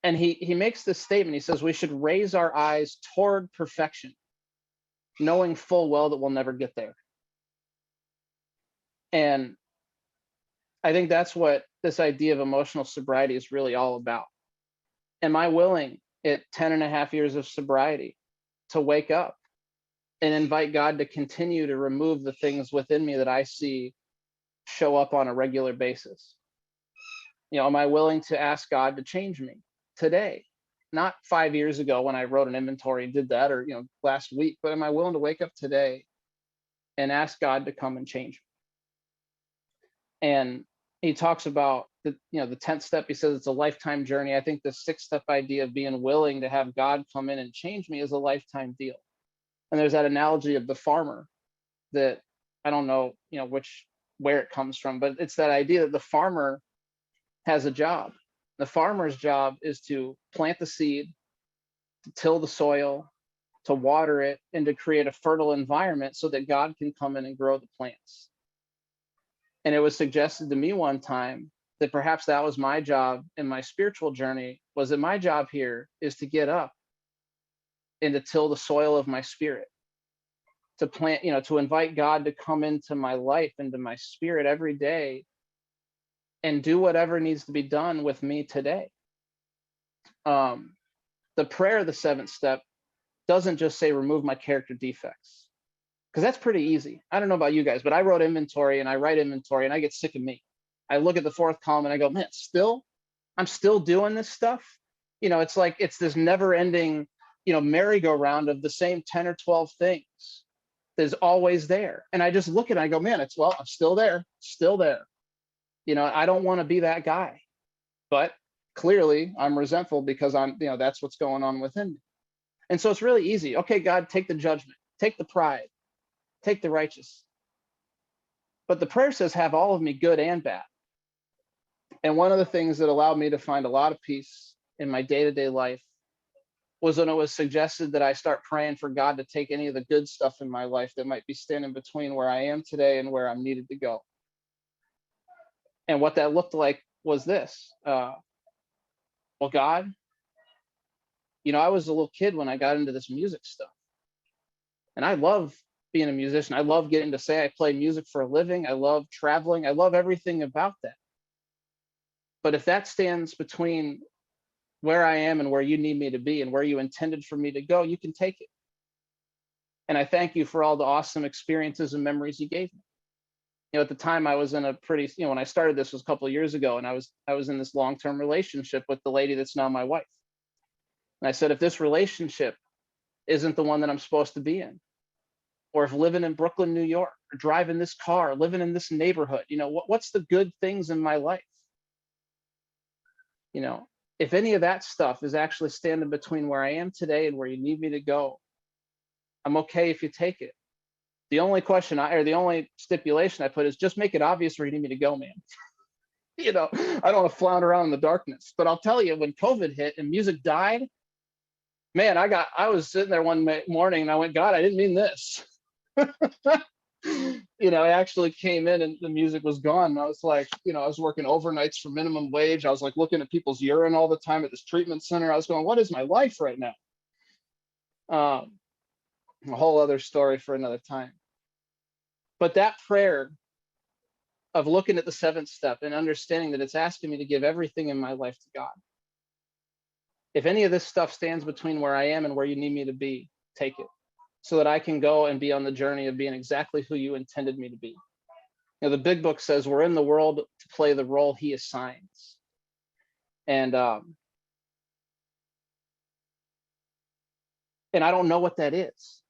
And he makes this statement. He says we should raise our eyes toward perfection, knowing full well that we'll never get there. And I think that's what this idea of emotional sobriety is really all about. Am I willing at 10 and a half years of sobriety to wake up and invite God to continue to remove the things within me that I see show up on a regular basis? Am I willing to ask God to change me today? Not 5 years ago when I wrote an inventory and did that, or last week, but am I willing to wake up today and ask God to come and change me? And he talks about the 10th step. He says it's a lifetime journey. I think the 6th step idea of being willing to have God come in and change me is a lifetime deal. And there's that analogy of the farmer that I don't know, where it comes from, but it's that idea that the farmer has a job. The farmer's job is to plant the seed, to till the soil, to water it, and to create a fertile environment so that God can come in and grow the plants. And it was suggested to me one time that perhaps that was my job in my spiritual journey, was that my job here is to get up and to till the soil of my spirit, to plant, to invite God to come into my life, into my spirit every day and do whatever needs to be done with me today. The prayer of the 7th step doesn't just say remove my character defects, because that's pretty easy. I don't know about you guys, but I wrote inventory and I write inventory and I get sick of me. I look at the 4th column and I go, man, I'm still doing this stuff. It's like, it's this never ending, merry-go-round of the same 10 or 12 things that's always there. And I just look at it and I go, man, I'm still there. I don't want to be that guy, but clearly I'm resentful because that's what's going on within me. And so it's really easy. Okay, God, take the judgment, take the pride, take the righteous. But the prayer says, have all of me, good and bad. And one of the things that allowed me to find a lot of peace in my day-to-day life was when it was suggested that I start praying for God to take any of the good stuff in my life that might be standing between where I am today and where I'm needed to go. And what that looked like was this. Well, God, I was a little kid when I got into this music stuff. And I love being a musician. I love getting to say I play music for a living. I love traveling. I love everything about that. But if that stands between where I am and where you need me to be and where you intended for me to go, you can take it. And I thank you for all the awesome experiences and memories you gave me. At the time I was in a pretty, when I started, this was a couple of years ago, and I was in this long-term relationship with the lady that's now my wife. And I said, if this relationship isn't the one that I'm supposed to be in, or if living in Brooklyn, New York, or driving this car, living in this neighborhood, what's the good things in my life? If any of that stuff is actually standing between where I am today and where you need me to go, I'm okay if you take it. The only question the only stipulation I put is just make it obvious where you need me to go, man. I don't want to flounder around in the darkness. But I'll tell you, when COVID hit and music died, man, I was sitting there one morning and I went, God, I didn't mean this. I actually came in and the music was gone. And I was like, I was working overnights for minimum wage. I was like looking at people's urine all the time at this treatment center. I was going, what is my life right now? A whole other story for another time. But that prayer of looking at the seventh step and understanding that it's asking me to give everything in my life to God. If any of this stuff stands between where I am and where you need me to be, take it, so that I can go and be on the journey of being exactly who you intended me to be. The big book says we're in the world to play the role he assigns. And I don't know what that is.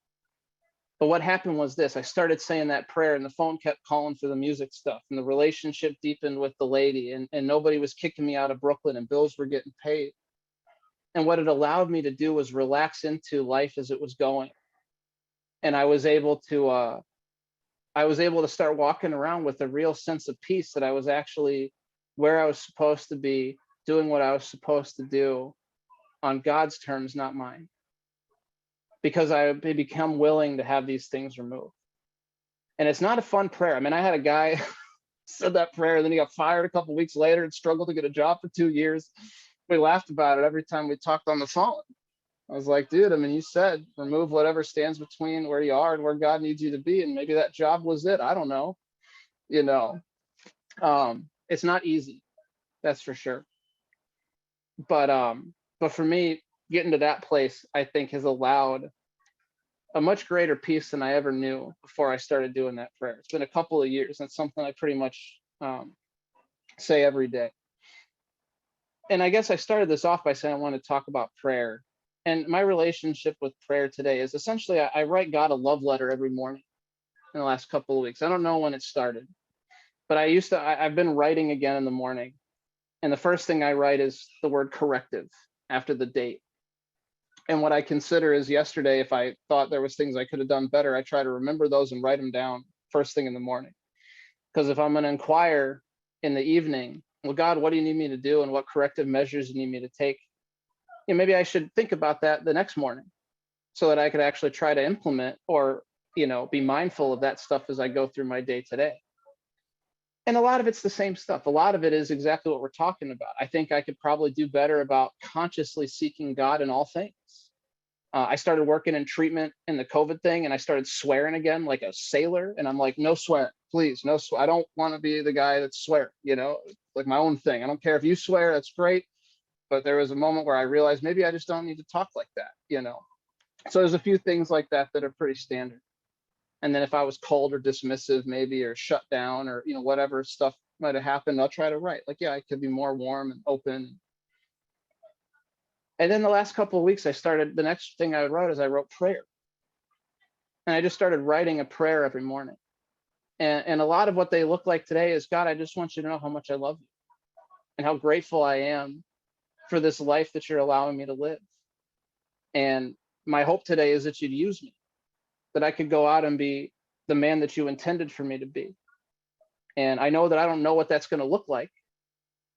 But what happened was this: I started saying that prayer and the phone kept calling for the music stuff, and the relationship deepened with the lady, and nobody was kicking me out of Brooklyn, and bills were getting paid. And what it allowed me to do was relax into life as it was going. And I was able to start walking around with a real sense of peace, that I was actually where I was supposed to be, doing what I was supposed to do on God's terms, not mine. Because I had become willing to have these things removed. And it's not a fun prayer. I mean, I had a guy said that prayer, then he got fired a couple of weeks later and struggled to get a job for 2 years. We laughed about it every time we talked on the phone. I was like, dude, I mean, you said remove whatever stands between where you are and where God needs you to be. And maybe that job was it. I don't know. It's not easy. That's for sure. But for me, getting to that place, I think, has allowed a much greater peace than I ever knew before I started doing that prayer. It's been a couple of years. That's something I pretty much say every day. And I guess I started this off by saying I want to talk about prayer. And my relationship with prayer today is essentially I write God a love letter every morning in the last couple of weeks. I don't know when it started, but I've been writing again in the morning. And the first thing I write is the word corrective after the date. And what I consider is yesterday, if I thought there was things I could have done better, I try to remember those and write them down first thing in the morning. Because if I'm going to inquire in the evening, well, God, what do you need me to do? And what corrective measures you need me to take? Maybe I should think about that the next morning so that I could actually try to implement or, be mindful of that stuff as I go through my day today. And a lot of it's the same stuff. A lot of it is exactly what we're talking about. I think I could probably do better about consciously seeking God in all things. I started working in treatment in the COVID thing, and I started swearing again like a sailor. And I'm like, no swear, please, no swear. I don't want to be the guy that swear, like my own thing. I don't care if you swear, that's great. But there was a moment where I realized maybe I just don't need to talk like that, So there's a few things like that that are pretty standard. And then if I was cold or dismissive, maybe, or shut down, or, whatever stuff might have happened, I'll try to write like, yeah, I could be more warm and open. And then the last couple of weeks, the next thing I wrote is I wrote prayer. And I just started writing a prayer every morning. And a lot of what they look like today is, God, I just want you to know how much I love you and how grateful I am for this life that you're allowing me to live. And my hope today is that you'd use me, that I could go out and be the man that you intended for me to be. And I know that I don't know what that's going to look like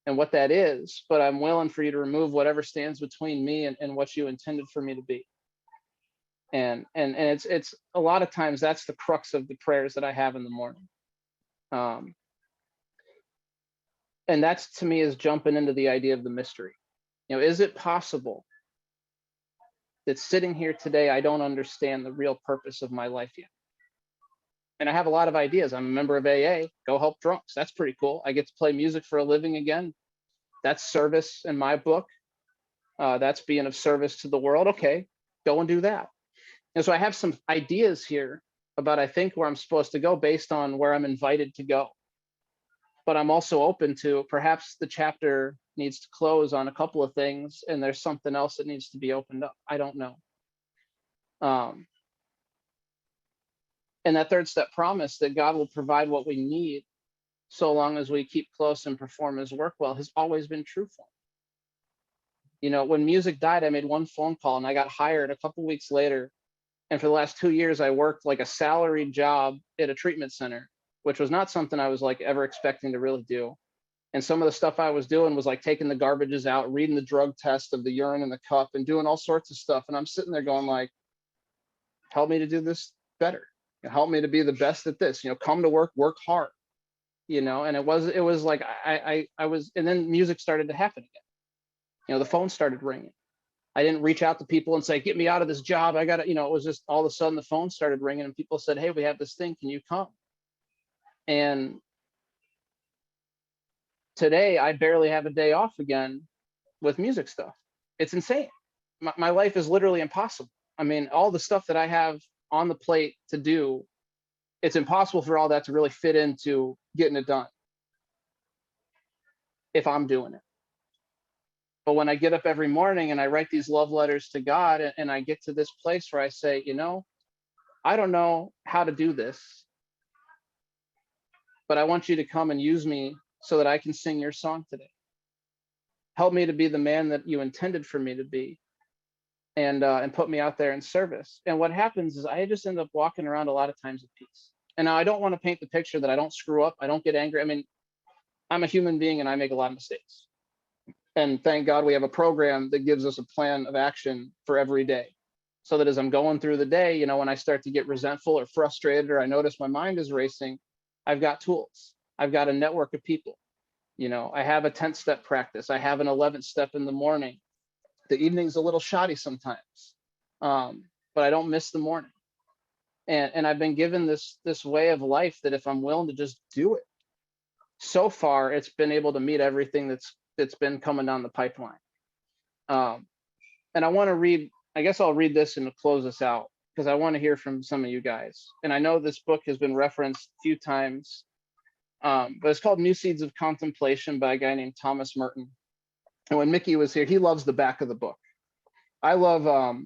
and what that is, but I'm willing for you to remove whatever stands between me and what you intended for me to be. And it's a lot of times that's the crux of the prayers that I have in the morning. And that's, to me, is jumping into the idea of the mystery. Is it possible that sitting here today, I don't understand the real purpose of my life yet? And I have a lot of ideas. I'm a member of AA, go help drunks. That's pretty cool. I get to play music for a living again. That's service in my book. That's being of service to the world. Okay, go and do that. And so I have some ideas here about, I think, where I'm supposed to go based on where I'm invited to go. But I'm also open to perhaps the chapter needs to close on a couple of things and there's something else that needs to be opened up. I don't know. And that third step promise that God will provide what we need so long as we keep close and perform his work well has always been true for me. When music died, I made one phone call and I got hired a couple weeks later. And for the last 2 years, I worked like a salaried job at a treatment center, which was not something I was like ever expecting to really do. And some of the stuff I was doing was like taking the garbages out, reading the drug test of the urine in the cup and doing all sorts of stuff. And I'm sitting there going like, help me to do this better. help me to be the best at this, come to work hard, and it was like, I was, and then music started to happen again. The phone started ringing. I didn't reach out to people and say, get me out of this job. I got to, it was just all of a sudden the phone started ringing and people said, hey, we have this thing. Can you come? And today I barely have a day off again with music stuff. It's insane. My life is literally impossible. I mean, all the stuff that I have on the plate to do, it's impossible for all that to really fit into getting it done if I'm doing it. But when I get up every morning and I write these love letters to God, and I get to this place where I say, I don't know how to do this, but I want you to come and use me so that I can sing your song today. Help me to be the man that you intended for me to be, and put me out there in service. And what happens is I just end up walking around a lot of times at peace. And now I don't want to paint the picture that I don't screw up, I don't get angry. I mean, I'm a human being and I make a lot of mistakes. And thank God we have a program that gives us a plan of action for every day. So that as I'm going through the day, when I start to get resentful or frustrated, or I notice my mind is racing, I've got tools. I've got a network of people. I have a 10-step practice. I have an 11th step in the morning. The evening's a little shoddy sometimes, but I don't miss the morning. And I've been given this way of life that if I'm willing to just do it, so far it's been able to meet everything that's been coming down the pipeline. And I want to read, I guess I'll read this and to close this out, because I want to hear from some of you guys. And I know this book has been referenced a few times, but it's called New Seeds of Contemplation by a guy named Thomas Merton. And when Mickey was here, he loves the back of the book. I love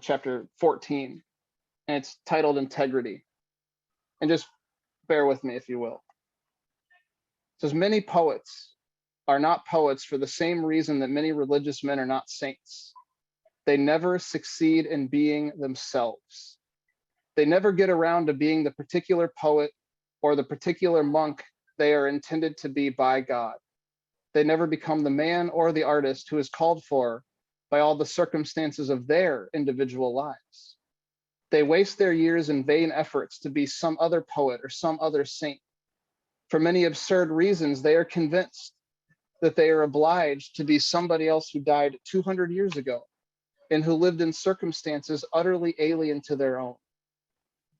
chapter 14, and it's titled Integrity. And just bear with me, if you will. It says, many poets are not poets for the same reason that many religious men are not saints. They never succeed in being themselves. They never get around to being the particular poet or the particular monk they are intended to be by God. They never become the man or the artist who is called for by all the circumstances of their individual lives. They waste their years in vain efforts to be some other poet or some other saint. For many absurd reasons, they are convinced that they are obliged to be somebody else who died 200 years ago and who lived in circumstances utterly alien to their own.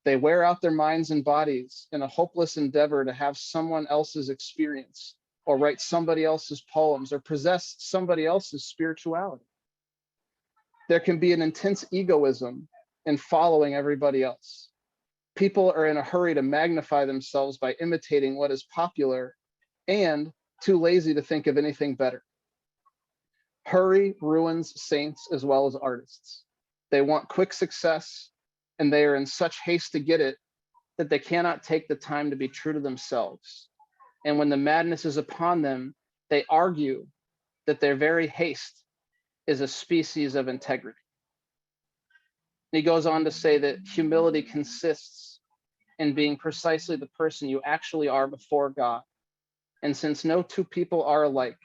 They wear out their minds and bodies in a hopeless endeavor to have someone else's experience, or write somebody else's poems, or possess somebody else's spirituality. There can be an intense egoism in following everybody else. People are in a hurry to magnify themselves by imitating what is popular and too lazy to think of anything better. Hurry ruins saints as well as artists. They want quick success, and they are in such haste to get it that they cannot take the time to be true to themselves. And when the madness is upon them, they argue that their very haste is a species of integrity. And he goes on to say that humility consists in being precisely the person you actually are before God. And since no two people are alike,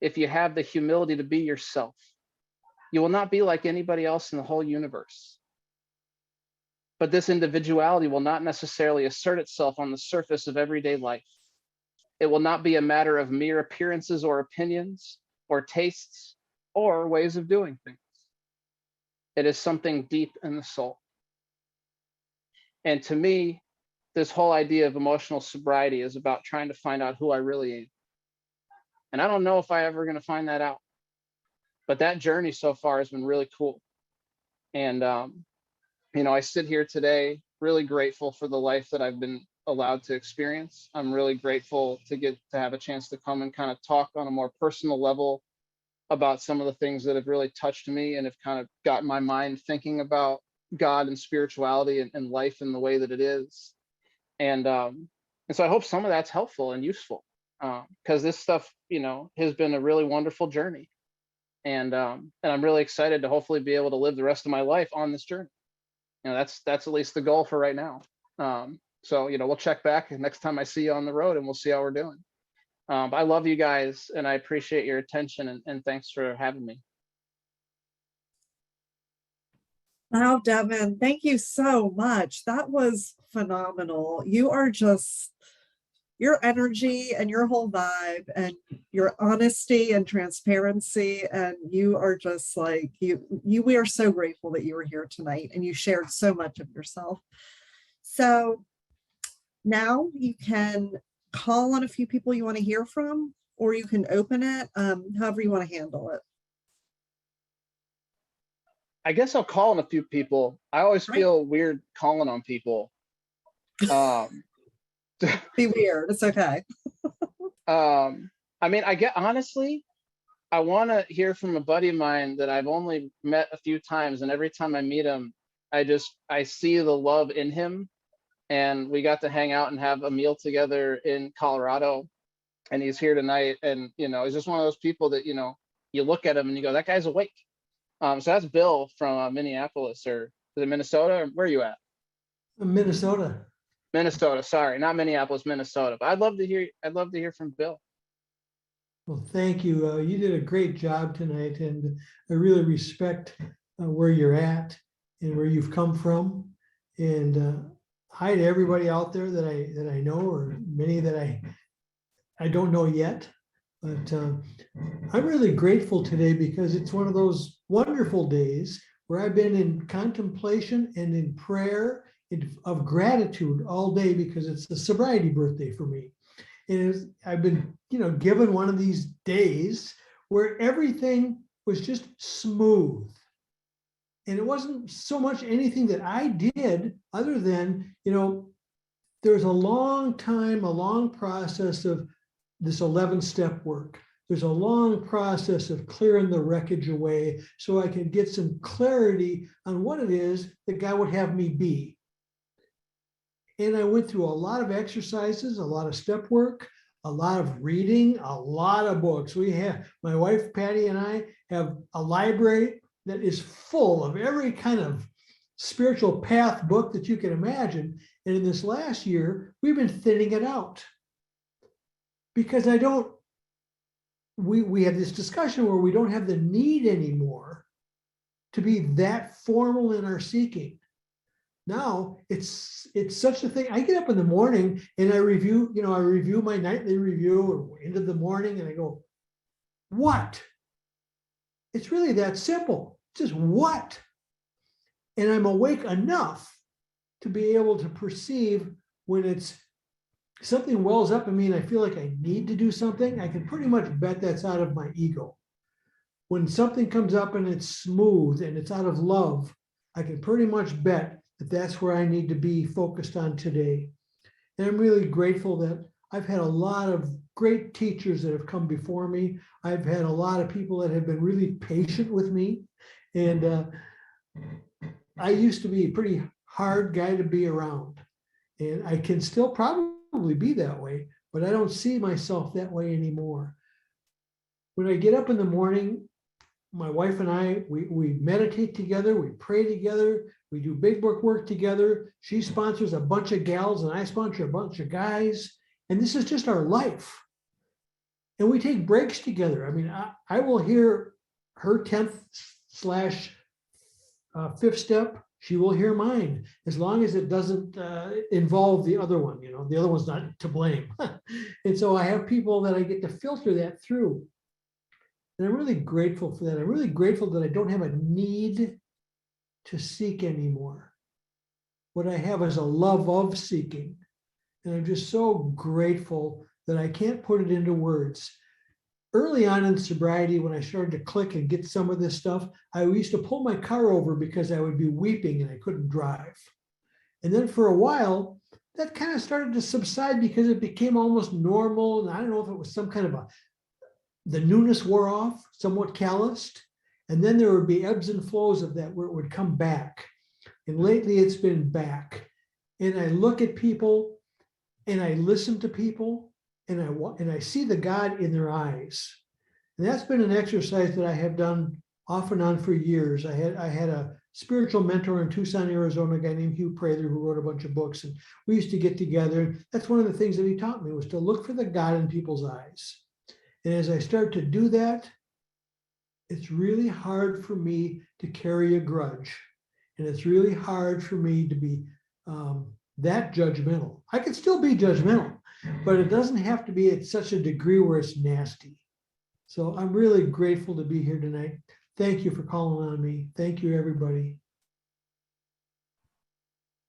if you have the humility to be yourself, you will not be like anybody else in the whole universe. But this individuality will not necessarily assert itself on the surface of everyday life. It will not be a matter of mere appearances or opinions or tastes or ways of doing things. It is something deep in the soul. And to me, this whole idea of emotional sobriety is about trying to find out who I really am. And I don't know if I'm ever going to find that out. But that journey so far has been really cool. And, I sit here today really grateful for the life that I've been allowed to experience. I'm really grateful to get to have a chance to come and kind of talk on a more personal level about some of the things that have really touched me and have kind of got my mind thinking about God and spirituality and life in the way that it is. And so I hope some of that's helpful and useful, because this stuff, has been a really wonderful journey. And I'm really excited to hopefully be able to live the rest of my life on this journey. That's at least the goal for right now. So, we'll check back next time I see you on the road and we'll see how we're doing. But I love you guys and I appreciate your attention, and thanks for having me. Wow, Devin, thank you so much. That was phenomenal. You are just your energy and your whole vibe and your honesty and transparency, and you are just like you we are so grateful that you were here tonight and you shared so much of yourself. So now you can call on a few people you want to hear from, or you can open it, however you want to handle it. I guess I'll call on a few people. I always Right? feel weird calling on people. Um, Be weird. It's okay. I mean, I get honestly, I want to hear from a buddy of mine that I've only met a few times, and every time I meet him, I see the love in him. And we got to hang out and have a meal together in Colorado, and he's here tonight. And he's just one of those people that you look at him and you go, that guy's awake. So that's Bill from Minneapolis, or is it Minnesota? Or where are you at? Minnesota. Minnesota. Sorry, not Minneapolis, Minnesota. But I'd love to hear from Bill. Well, thank you. You did a great job tonight, and I really respect where you're at and where you've come from. And hi to everybody out there that I know, or many that I don't know yet. But I'm really grateful today because it's one of those wonderful days where I've been in contemplation and in prayer of gratitude all day, because it's the sobriety birthday for me. And I've been, given one of these days where everything was just smooth. And it wasn't so much anything that I did other than, there's a long process of this 11-step work. There's a long process of clearing the wreckage away so I can get some clarity on what it is that God would have me be. And I went through a lot of exercises, a lot of step work, a lot of reading, a lot of books. My wife, Patty, and I have a library that is full of every kind of spiritual path book that you can imagine. And in this last year, we've been thinning it out. Because we have this discussion where we don't have the need anymore to be that formal in our seeking. Now it's such a thing. I get up in the morning and I review my nightly review or into the morning, and I go, what? It's really that simple. Just what? And I'm awake enough to be able to perceive when it's something wells up in me and I feel like I need to do something. I can pretty much bet that's out of my ego. When something comes up and it's smooth and it's out of love, I can pretty much bet that that's where I need to be focused on today. And I'm really grateful that I've had a lot of great teachers that have come before me. I've had a lot of people that have been really patient with me. And I used to be a pretty hard guy to be around. And I can still probably be that way, but I don't see myself that way anymore. When I get up in the morning, my wife and I, we meditate together, we pray together, we do big book work together. She sponsors a bunch of gals and I sponsor a bunch of guys. And this is just our life. And we take breaks together. I mean, I will hear her 10th / 5th step. She will hear mine, as long as it doesn't involve the other one. The other one's not to blame. And so I have people that I get to filter that through. And I'm really grateful for that. I'm really grateful that I don't have a need to seek anymore. What I have is a love of seeking. And I'm just so grateful that I can't put it into words. Early on in sobriety, when I started to click and get some of this stuff, I used to pull my car over because I would be weeping and I couldn't drive. And then for a while, that kind of started to subside because it became almost normal. And I don't know if it was some kind of the newness wore off, somewhat calloused. And then there would be ebbs and flows of that where it would come back. And lately it's been back. And I look at people and I listen to people and I see the God in their eyes. And that's been an exercise that I have done off and on for years. I had a spiritual mentor in Tucson, Arizona, a guy named Hugh Prather, who wrote a bunch of books. And we used to get together. That's one of the things that he taught me, was to look for the God in people's eyes. And as I start to do that, it's really hard for me to carry a grudge. And it's really hard for me to be that judgmental. I can still be judgmental, but it doesn't have to be at such a degree where it's nasty. So I'm really grateful to be here tonight. Thank you for calling on me. Thank you, everybody.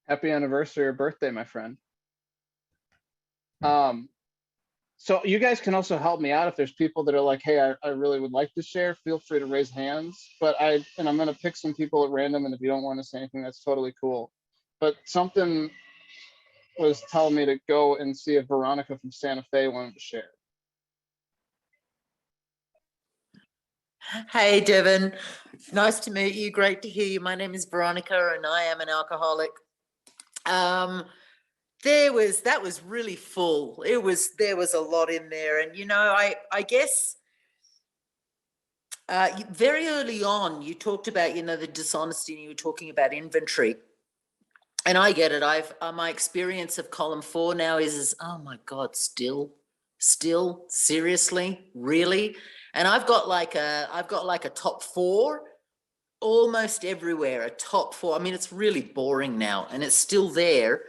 Happy anniversary or birthday, my friend. So you guys can also help me out if there's people that are like, hey, I really would like to share. Feel free to raise hands. But I'm going to pick some people at random, and if you don't want to say anything, that's totally cool. But something was telling me to go and see if Veronica from Santa Fe wanted to share. Hey, Devin. Nice to meet you. Great to hear you. My name is Veronica, and I am an alcoholic. That was really full. There was a lot in there. And, you know, I guess very early on, you talked about, you know, the dishonesty, and you were talking about inventory. And I get it. My experience of column 4 now is, oh my God, still, seriously, really? And I've got like a top 4 almost everywhere, a top 4. I mean, it's really boring now, and it's still there.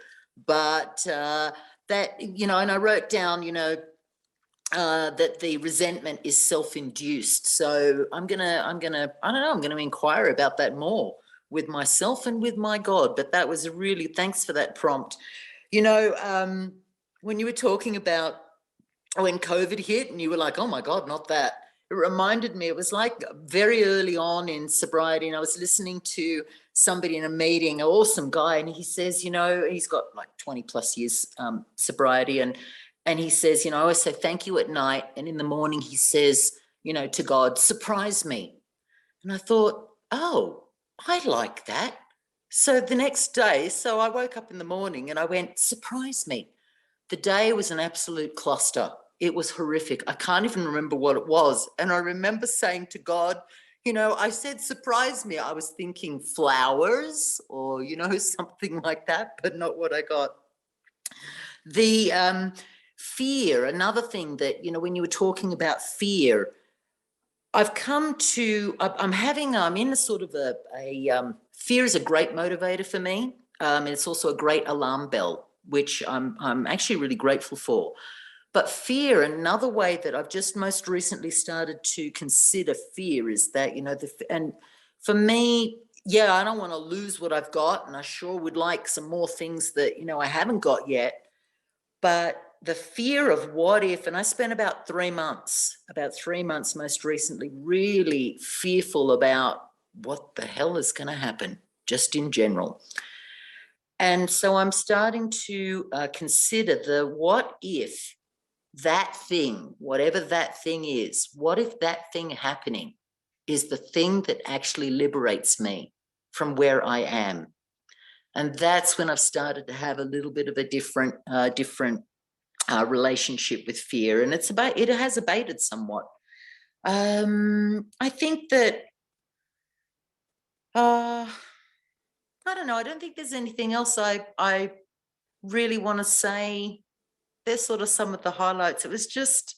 But that, you know, and I wrote down, you know, that the resentment is self-induced. So I'm gonna inquire about that more with myself and with my God. But that was thanks for that prompt. You know, when you were talking about when COVID hit and you were like, oh my God, not that. It reminded me, it was like very early on in sobriety, and I was listening to somebody in a meeting, an awesome guy, and he says, you know, he's got like 20 plus years sobriety, and he says, you know, I always say thank you at night, and in the morning he says, you know, to God, surprise me. And I thought, oh, I like that. So the next day, so I woke up in the morning and I went, surprise me. The day was an absolute cluster. It was horrific. I can't even remember what it was. And I remember saying to God, you know, I said, surprise me. I was thinking flowers or, you know, something like that, but not what I got. The fear, another thing that, you know, when you were talking about fear, I'm in a sort of fear is a great motivator for me. And it's also a great alarm bell, which I'm actually really grateful for. But fear, another way that I've just most recently started to consider fear is that, you know, and for me, yeah, I don't want to lose what I've got. And I sure would like some more things that, you know, I haven't got yet. But the fear of what if, and I spent about 3 months most recently, really fearful about what the hell is going to happen, just in general. And so I'm starting to consider the what if that thing, whatever that thing is, what if that thing happening is the thing that actually liberates me from where I am? And that's when I've started to have a little bit of a different relationship with fear, and it has abated somewhat. I think that I don't know. I don't think there's anything else I really want to say. There's sort of some of the highlights. It was just,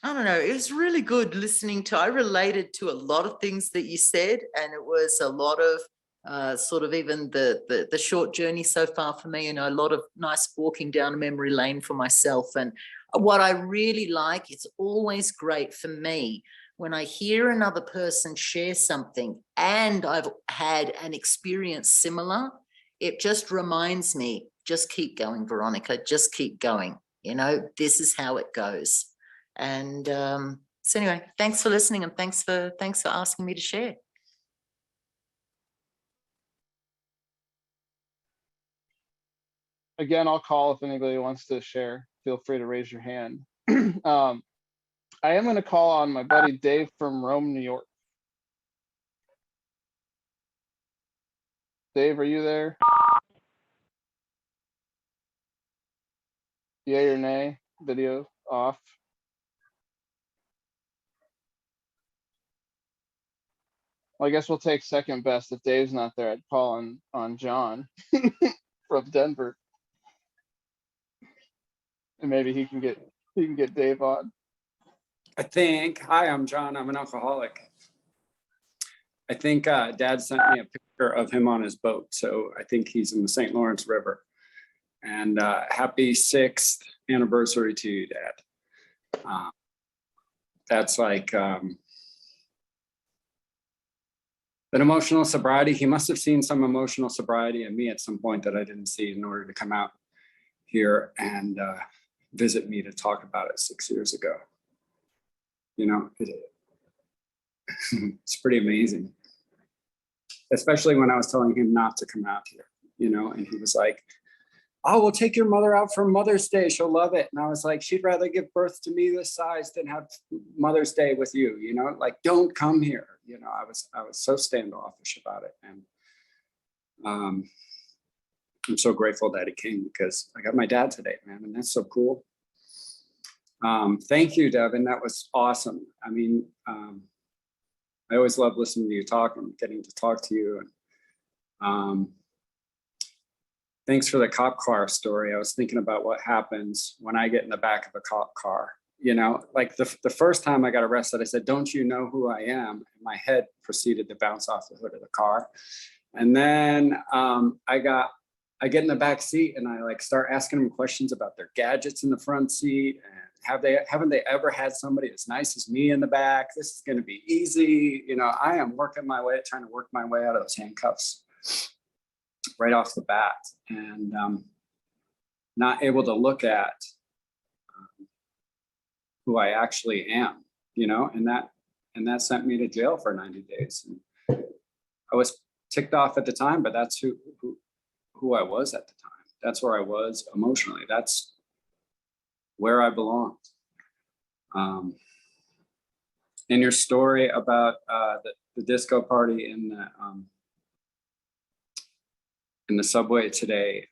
I don't know, it was really good listening to. I related to a lot of things that you said, and it was a lot of sort of even the short journey so far for me, and a lot of nice walking down a memory lane for myself. And what I really like, it's always great for me when I hear another person share something and I've had an experience similar. It just reminds me, just keep going, Veronica, just keep going. You know, this is how it goes. And so anyway, thanks for listening, and thanks for asking me to share. Again, I'll call if anybody wants to share. Feel free to raise your hand. I am going to call on my buddy Dave from Rome, New York. Dave, are you there? Yay or nay? Video off. Well, I guess we'll take second best. If Dave's not there, I'd call on John from Denver. And maybe he can get Dave on. I think. Hi, I'm John. I'm an alcoholic. I think Dad sent me a picture of him on his boat. So I think he's in the St. Lawrence River. And happy 6th anniversary to you, Dad. That's like an emotional sobriety. He must have seen some emotional sobriety in me at some point that I didn't see in order to come out here and visit me to talk about it 6 years ago. You know, it's pretty amazing. Especially when I was telling him not to come out here, you know, and he was like, oh, we'll take your mother out for Mother's Day. She'll love it. And I was like, she'd rather give birth to me this size than have Mother's Day with you, you know, like, don't come here. You know, I was so standoffish about it. And I'm so grateful that he came because I got my dad today, man. And that's so cool. Thank you, Devin. That was awesome. I mean, I always love listening to you talk and getting to talk to you. And thanks for the cop car story. I was thinking about what happens when I get in the back of a cop car. You know, like the first time I got arrested, I said, don't you know who I am? And my head proceeded to bounce off the hood of the car. And then I get in the back seat and I like start asking them questions about their gadgets in the front seat. And haven't they ever had somebody as nice as me in the back? This is going to be easy. You know, I am trying to work my way out of those handcuffs right off the bat, and not able to look at who I actually am, you know, and that sent me to jail for 90 days. And I was ticked off at the time, but that's who I was at the time. That's where I was emotionally. That's where I belonged. In your story about the disco party in the subway today,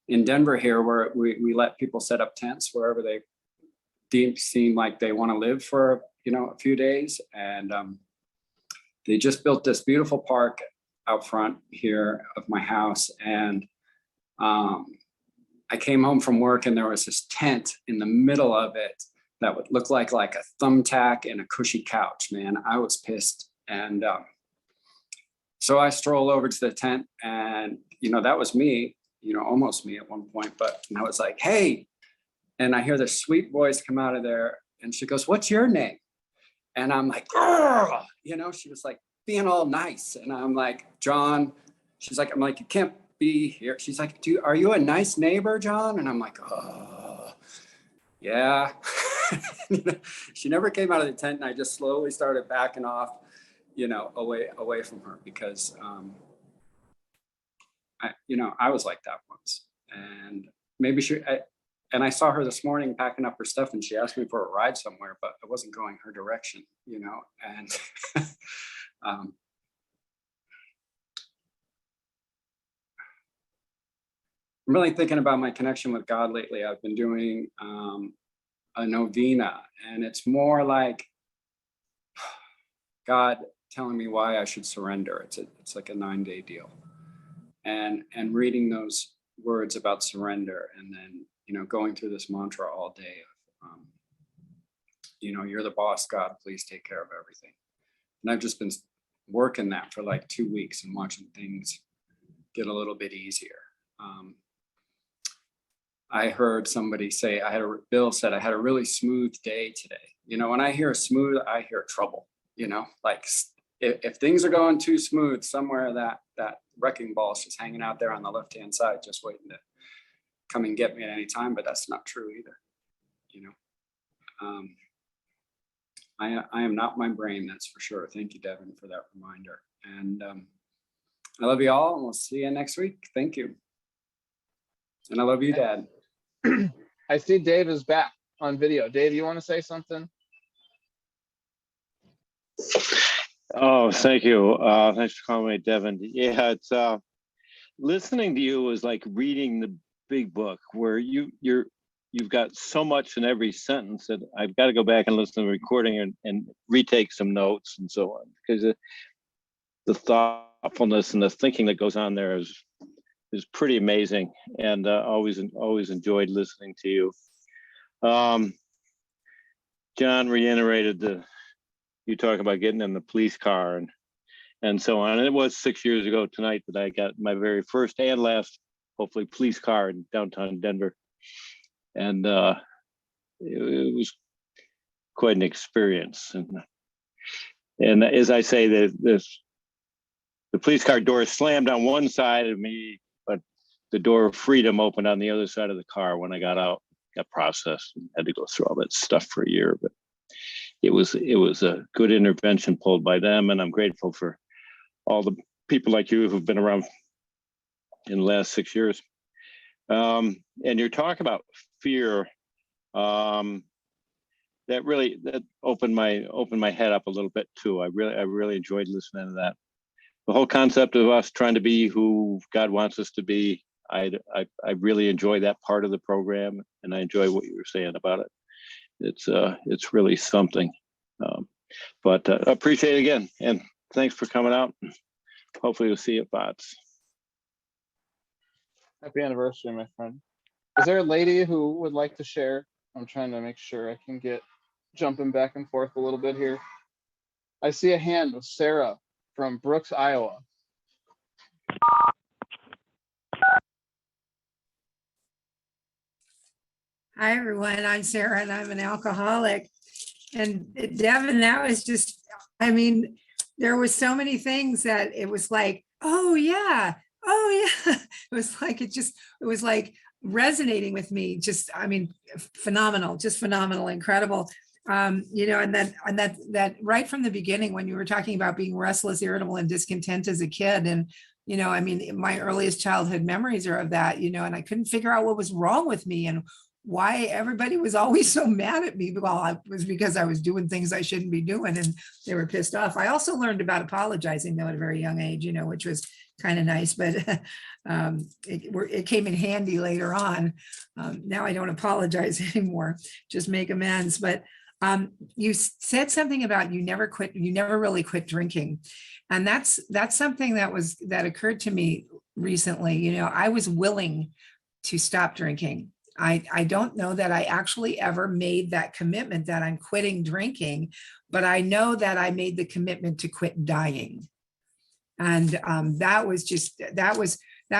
in Denver here, where we let people set up tents wherever they seem like they want to live for, you know, a few days. And they just built this beautiful park out front here of my house. And I came home from work and there was this tent in the middle of it that would look like a thumbtack and a cushy couch, man. I was pissed. And so I stroll over to the tent and, you know, that was me, you know, almost me at one point, but I was like, hey, and I hear this sweet voice come out of there and she goes, what's your name? And I'm like, girl, you know, she was like being all nice. And I'm like, John. She's like, I'm like, you can't be here. She's like, are you a nice neighbor, John? And I'm like, oh, yeah. She never came out of the tent, and I just slowly started backing off, you know, away from her because, I was like that once, and maybe and I saw her this morning packing up her stuff, and she asked me for a ride somewhere, but I wasn't going her direction, you know, and I'm really thinking about my connection with God lately. I've been doing a novena, and it's more like God telling me why I should surrender. It's like a 9-day deal, and reading those words about surrender, and then, you know, going through this mantra all day of, you know, you're the boss, God, please take care of everything. And I've just been working that for like 2 weeks and watching things get a little bit easier. I heard somebody say, Bill said, I had a really smooth day today. You know, when I hear smooth, I hear trouble, you know, like if things are going too smooth, somewhere that wrecking ball is just hanging out there on the left-hand side, just waiting to come and get me at any time, but that's not true either. You know, I am not my brain, that's for sure. Thank you, Devin, for that reminder. And I love you all, and we'll see you next week. Thank you. And I love you, Dad. I see Dave is back on video. Dave, you want to say something? Oh, thank you. Thanks for calling me, Devin. Yeah, it's listening to you is like reading the big book, where you've got so much in every sentence that I've got to go back and listen to the recording and retake some notes and so on, because the thoughtfulness and the thinking that goes on there is pretty amazing, and always enjoyed listening to you. John reiterated you talking about getting in the police car, and and so on. And it was 6 years ago tonight that I got my very first and last, hopefully, police car in downtown Denver. And it was quite an experience. And as I say, the police car door slammed on one side of me, but the door of freedom opened on the other side of the car when I got out, got processed, and had to go through all that stuff for a year. But it was a good intervention pulled by them, and I'm grateful for all the people like you who've been around in the last 6 years. And you're talking about fear. That opened my head up a little bit too. I really enjoyed listening to that. The whole concept of us trying to be who God wants us to be. I really enjoy that part of the program, and I enjoy what you were saying about it. It's really something. But appreciate it again, and thanks for coming out. Hopefully we'll see you at BOTS. Happy anniversary, my friend. Is there a lady who would like to share? I'm trying to make sure I can get jumping back and forth a little bit here. I see a hand with Sarah from Brooks, Iowa. Hi, everyone. I'm Sarah, and I'm an alcoholic. And Devin, that was just, I mean, there was so many things that it was like, oh yeah. It was like, it was like resonating with me. Just, I mean, phenomenal, incredible. You know, and that right from the beginning, when you were talking about being restless, irritable, and discontent as a kid, and you know, I mean, my earliest childhood memories are of that, you know, and I couldn't figure out what was wrong with me and why everybody was always so mad at me. Well, it was because I was doing things I shouldn't be doing, and they were pissed off. I also learned about apologizing, though, at a very young age, you know, which was kind of nice, but it came in handy later on. Now I don't apologize anymore, just make amends. But you said something about you never really quit drinking. And that's something that occurred to me recently. You know, I was willing to stop drinking. I don't know that I actually ever made that commitment that I'm quitting drinking, but I know that I made the commitment to quit dying. And that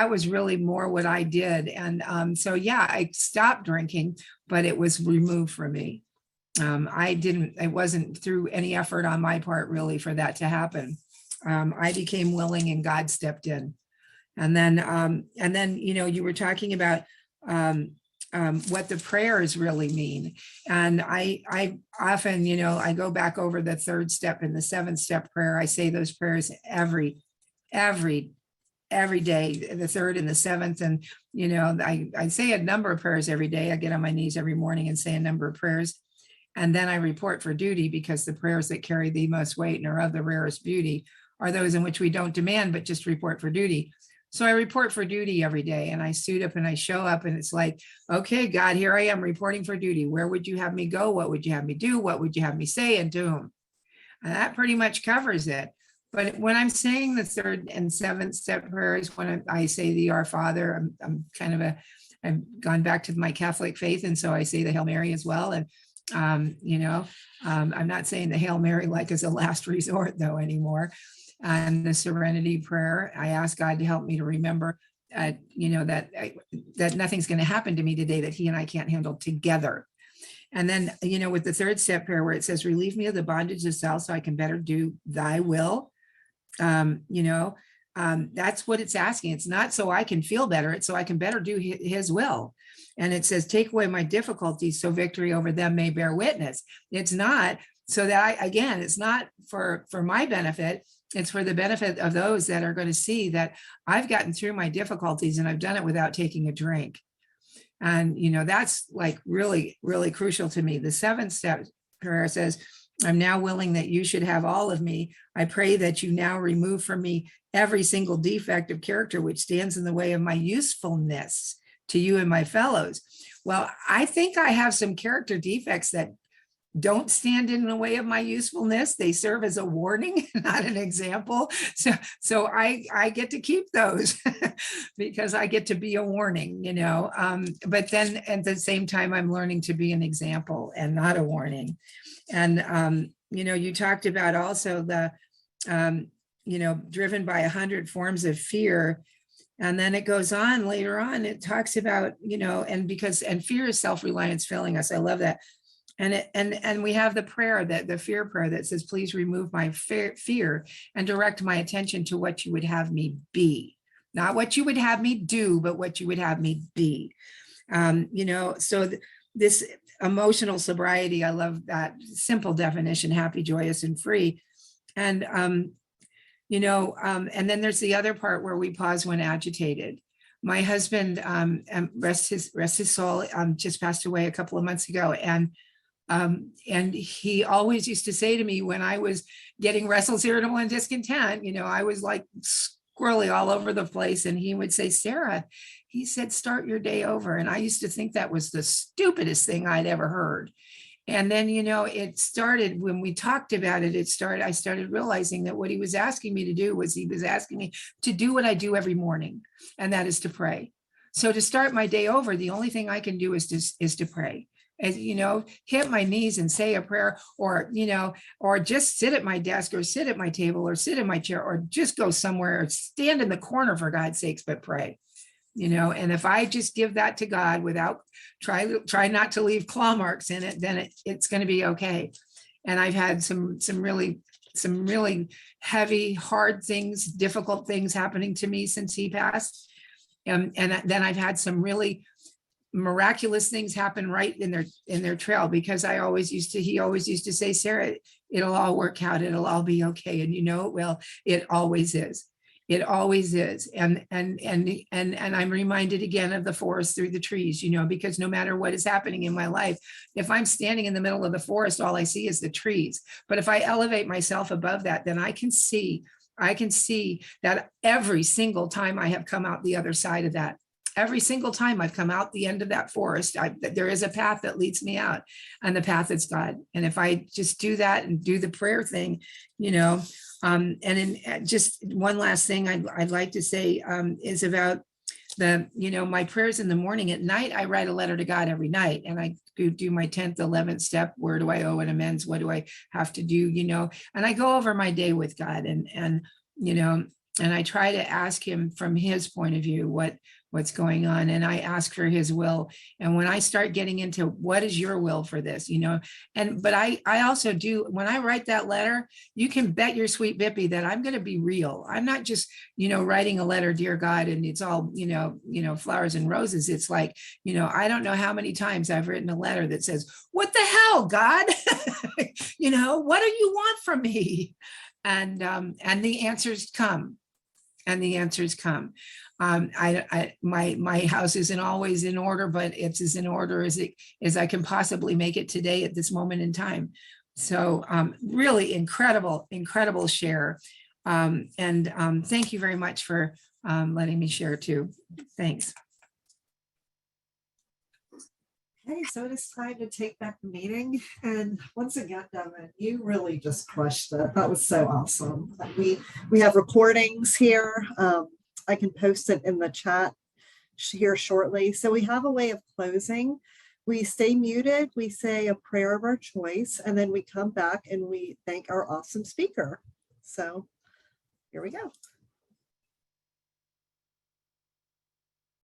was really more what I did. And so, yeah, I stopped drinking, but it was removed from me. It wasn't through any effort on my part really for that to happen. I became willing and God stepped in. And then, you know, you were talking about what the prayers really mean. And I often, you know, I go back over the 3rd step and the 7th step prayer. I say those prayers every day, the 3rd and the 7th. And, you know, I say a number of prayers every day. I get on my knees every morning and say a number of prayers. And then I report for duty, because the prayers that carry the most weight and are of the rarest beauty are those in which we don't demand, but just report for duty. So I report for duty every day, and I suit up and I show up, and it's like, okay, God, here I am reporting for duty. Where would you have me go? What would you have me do? What would you have me say, and to whom? And that pretty much covers it. But when I'm saying the 3rd and 7th step prayers, when I say the Our Father, I've gone back to my Catholic faith, and so I say the Hail Mary as well. And you know, I'm not saying the Hail Mary like as a last resort though anymore. And the Serenity prayer, I ask God to help me to remember, you know, that nothing's going to happen to me today that He and I can't handle together. And then, you know, with the 3rd step prayer where it says, relieve me of the bondage of self so I can better do thy will. You know, that's what it's asking. It's not so I can feel better. It's so I can better do His will. And it says, take away my difficulties so victory over them may bear witness. It's not so that it's not for my benefit. It's for the benefit of those that are going to see that I've gotten through my difficulties and I've done it without taking a drink. And, you know, that's like really, really crucial to me. The 7th step prayer says, I'm now willing that you should have all of me. I pray that you now remove from me every single defect of character which stands in the way of my usefulness to you and my fellows. Well, I think I have some character defects that don't stand in the way of my usefulness. They serve as a warning, not an example. So I get to keep those because I get to be a warning, you know. But then at the same time, I'm learning to be an example and not a warning. And you know, you talked about also the driven by 100 forms of fear. And then it goes on later on, it talks about, and fear is self-reliance filling us. I love that. And we have the prayer, that the fear prayer that says, please remove my fear and direct my attention to what you would have me be. Not what you would have me do, but what you would have me be. So this emotional sobriety, I love that simple definition, happy, joyous, and free. And, and then there's the other part where we pause when agitated. My husband, rest his soul, just passed away a couple of months ago. And he always used to say to me when I was getting restless, irritable, and discontent, I was like squirrely all over the place. And he would say, Sarah, he said, start your day over. And I used to think that was the stupidest thing I'd ever heard. And then, it started when we talked about it, I started realizing that what he was asking me to do was he was asking me to do what I do every morning. And that is to pray. So to start my day over, the only thing I can do is to pray. As hit my knees and say a prayer, or just sit at my desk, or sit at my table, or sit in my chair, or just go somewhere, or stand in the corner, for God's sakes, but pray. And if I just give that to God without try not to leave claw marks in it, then it's going to be okay. And I've had some really heavy, hard things, difficult things happening to me since he passed. And then I've had some really miraculous things happen right in their trail, because he always used to say, Sarah, it'll all work out. It'll all be okay. And it will. It always is. It always is. And I'm reminded again of the forest through the trees, because no matter what is happening in my life, if I'm standing in the middle of the forest, all I see is the trees. But if I elevate myself above that, then I can see that every single time I have come out the other side of that, every single time I've come out the end of that forest, there is a path that leads me out, and the path is God. And if I just do that and do the prayer thing, and then just one last thing I'd like to say is about my prayers in the morning. At night, I write a letter to God every night, and I do my 10th, 11th step. Where do I owe an amends? What do I have to do? And I go over my day with God, and I try to ask him from his point of view what's going on, and I ask for his will. And when I start getting into what is your will for this, but I also do, when I write that letter, you can bet your sweet Bippy that I'm going to be real. I'm not just writing a letter, dear God, and it's all flowers and roses. It's like, I don't know how many times I've written a letter that says, what the hell, God? What do you want from me? And the answers come. My house isn't always in order, but it's as in order as I can possibly make it today at this moment in time. So really incredible share. Thank you very much for letting me share too. Thanks. Okay, so it is time to take back the meeting. And once again, Devin, you really just crushed it. That was so awesome. We have recordings here. I can post it in the chat here shortly. So we have a way of closing. We stay muted, we say a prayer of our choice, and then we come back and we thank our awesome speaker. So here we go.